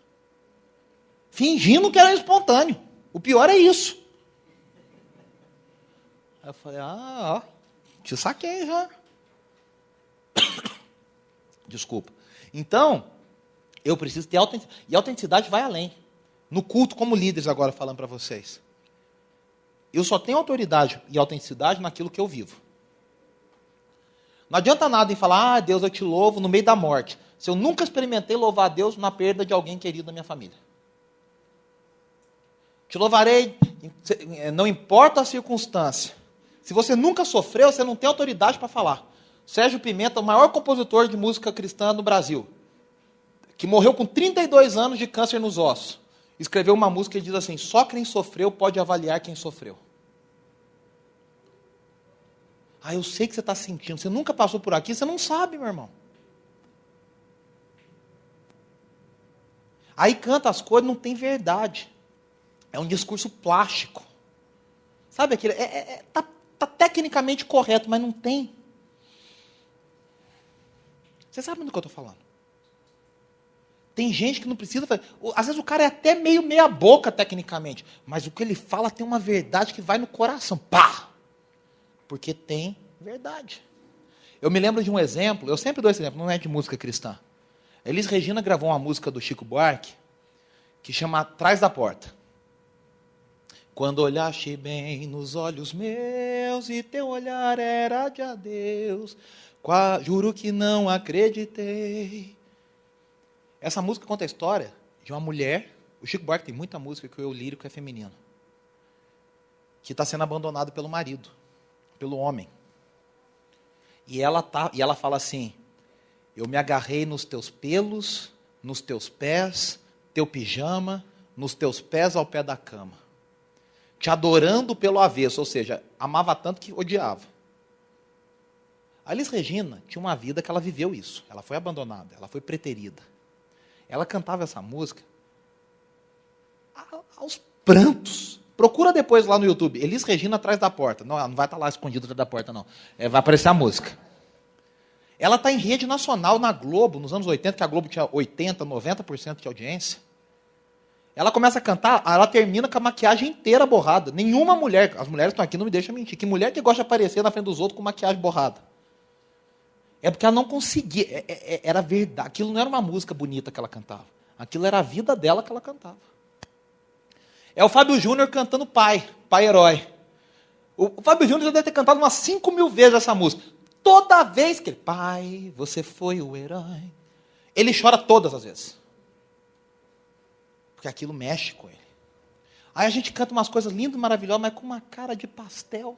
Fingindo que era espontâneo. O pior é isso. Aí eu falei, te saquei já. Desculpa. Então, eu preciso ter autenticidade. E a autenticidade vai além. No culto, como líderes agora falando para vocês. Eu só tenho autoridade e autenticidade naquilo que eu vivo. Não adianta nada em falar, Deus, eu te louvo no meio da morte. Se eu nunca experimentei louvar a Deus na perda de alguém querido da minha família. Te louvarei, não importa a circunstância. Se você nunca sofreu, você não tem autoridade para falar. Sérgio Pimenta, o maior compositor de música cristã no Brasil, que morreu com 32 anos de câncer nos ossos, escreveu uma música que diz assim, só quem sofreu pode avaliar quem sofreu. Eu sei que você está sentindo, você nunca passou por aqui, você não sabe, meu irmão. Aí canta as coisas, não tem verdade. É um discurso plástico. Sabe aquilo? Tá tecnicamente correto, mas não tem. Você sabe do que eu estou falando? Tem gente que não precisa fazer. Às vezes o cara é até meio meia boca tecnicamente, mas o que ele fala tem uma verdade que vai no coração. Pá! Porque tem verdade. Eu me lembro de um exemplo, eu sempre dou esse exemplo, não é de música cristã. Elis Regina gravou uma música do Chico Buarque que chama Atrás da Porta. Quando olhaste bem nos olhos meus e teu olhar era de adeus, juro que não acreditei. Essa música conta a história de uma mulher, o Chico Buarque tem muita música que o eu lírico é feminino, que está sendo abandonado pelo marido, pelo homem. E ela fala assim, eu me agarrei nos teus pelos, nos teus pés, teu pijama, nos teus pés ao pé da cama. te adorando pelo avesso, ou seja, amava tanto que odiava. A Elis Regina tinha uma vida que ela viveu isso. Ela foi abandonada, ela foi preterida. Ela cantava essa música aos prantos. Procura depois lá no YouTube, Elis Regina atrás da porta. Não, ela não vai estar lá escondida atrás da porta, não. Vai aparecer a música. Ela está em rede nacional na Globo, nos anos 80, que a Globo tinha 80%, 90% de audiência. Ela começa a cantar, ela termina com a maquiagem inteira borrada. Nenhuma mulher, as mulheres estão aqui, não me deixam mentir, que mulher que gosta de aparecer na frente dos outros com maquiagem borrada? É porque ela não conseguia, era verdade. Aquilo não era uma música bonita que ela cantava. Aquilo era a vida dela que ela cantava. É o Fábio Júnior cantando Pai Herói. O Fábio Júnior já deve ter cantado umas 5.000 vezes essa música. Toda vez que ele, Pai, você foi o herói. Ele chora todas as vezes. Porque aquilo mexe com ele. Aí a gente canta umas coisas lindas, maravilhosas, mas com uma cara de pastel.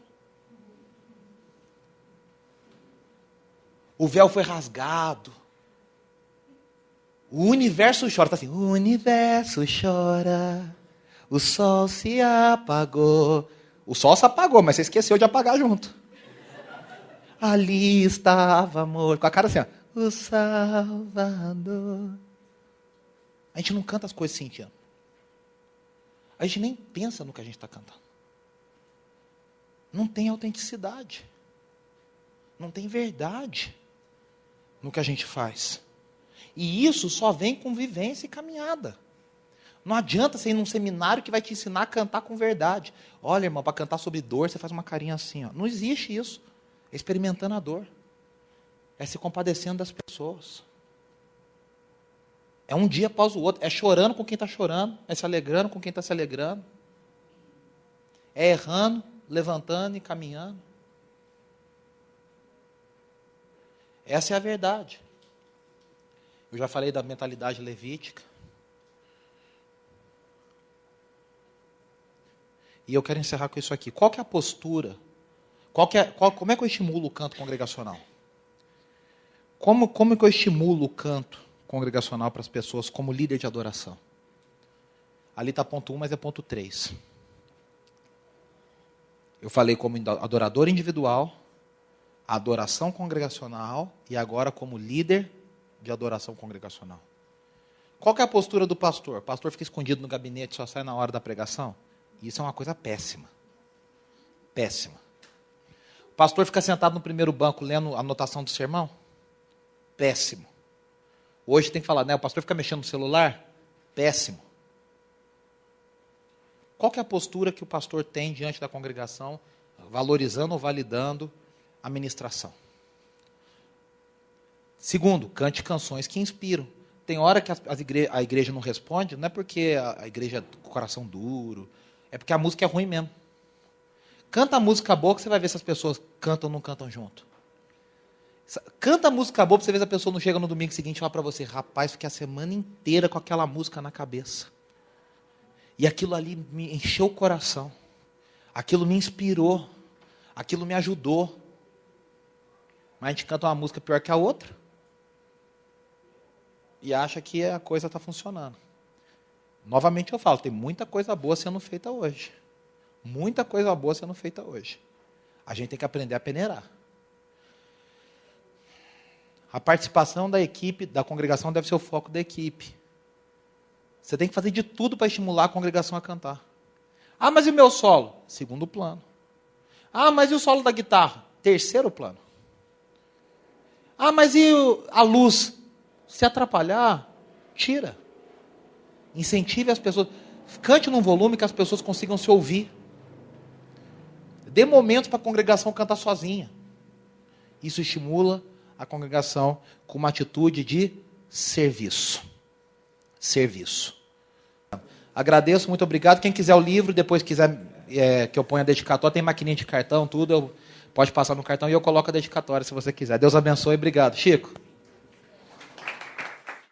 O véu foi rasgado. O universo chora. Está assim, o universo chora. O sol se apagou. O sol se apagou, mas você esqueceu de apagar junto. Ali estava amor. Com a cara assim, ó. O Salvador. A gente não canta as coisas sentindo. A gente nem pensa no que a gente está cantando. Não tem autenticidade. Não tem verdade no que a gente faz. E isso só vem com vivência e caminhada. Não adianta você ir num seminário que vai te ensinar a cantar com verdade. Olha, irmão, para cantar sobre dor, você faz uma carinha assim. Ó. Não existe isso. É experimentando a dor. É se compadecendo das pessoas. É um dia após o outro. É chorando com quem está chorando. É se alegrando com quem está se alegrando. É errando, levantando e caminhando. Essa é a verdade. Eu já falei da mentalidade levítica. E eu quero encerrar com isso aqui. Qual que é a postura? Como é que eu estimulo o canto congregacional? Como que eu estimulo o canto congregacional para as pessoas como líder de adoração? Ali está ponto 1, mas é ponto 3. Eu falei como adorador individual, adoração congregacional e agora como líder de adoração congregacional. Qual que é a postura do pastor? O pastor fica escondido no gabinete, só sai na hora da pregação? Isso é uma coisa péssima. Péssima. O pastor fica sentado no primeiro banco lendo a anotação do sermão? Péssimo. Hoje tem que falar, né? O pastor fica mexendo no celular? Péssimo. Qual que é a postura que o pastor tem diante da congregação, valorizando ou validando a ministração? Segundo, cante canções que inspiram. Tem hora que a igreja não responde, não é porque a igreja é com o coração duro, é porque a música é ruim mesmo. Canta a música boa que você vai ver se as pessoas cantam ou não cantam junto. Canta a música boa para você ver se a pessoa não chega no domingo seguinte e fala para você, rapaz, fiquei a semana inteira com aquela música na cabeça. E aquilo ali me encheu o coração. Aquilo me inspirou. Aquilo me ajudou. Mas a gente canta uma música pior que a outra. E acha que a coisa está funcionando. Novamente eu falo, tem muita coisa boa sendo feita hoje. Muita coisa boa sendo feita hoje. A gente tem que aprender a peneirar. A participação da equipe, da congregação, deve ser o foco da equipe. Você tem que fazer de tudo para estimular a congregação a cantar. Ah, mas e o meu solo? Segundo plano. Ah, mas e o solo da guitarra? Terceiro plano. Ah, mas e a luz? Se atrapalhar, tira. Incentive as pessoas. Cante num volume que as pessoas consigam se ouvir. Dê momentos para a congregação cantar sozinha. Isso estimula a congregação com uma atitude de serviço. Serviço. Agradeço, muito obrigado. Quem quiser o livro, depois quiser que eu ponha a dedicatória, tem maquininha de cartão, tudo, pode passar no cartão e eu coloco a dedicatória se você quiser. Deus abençoe, obrigado. Chico.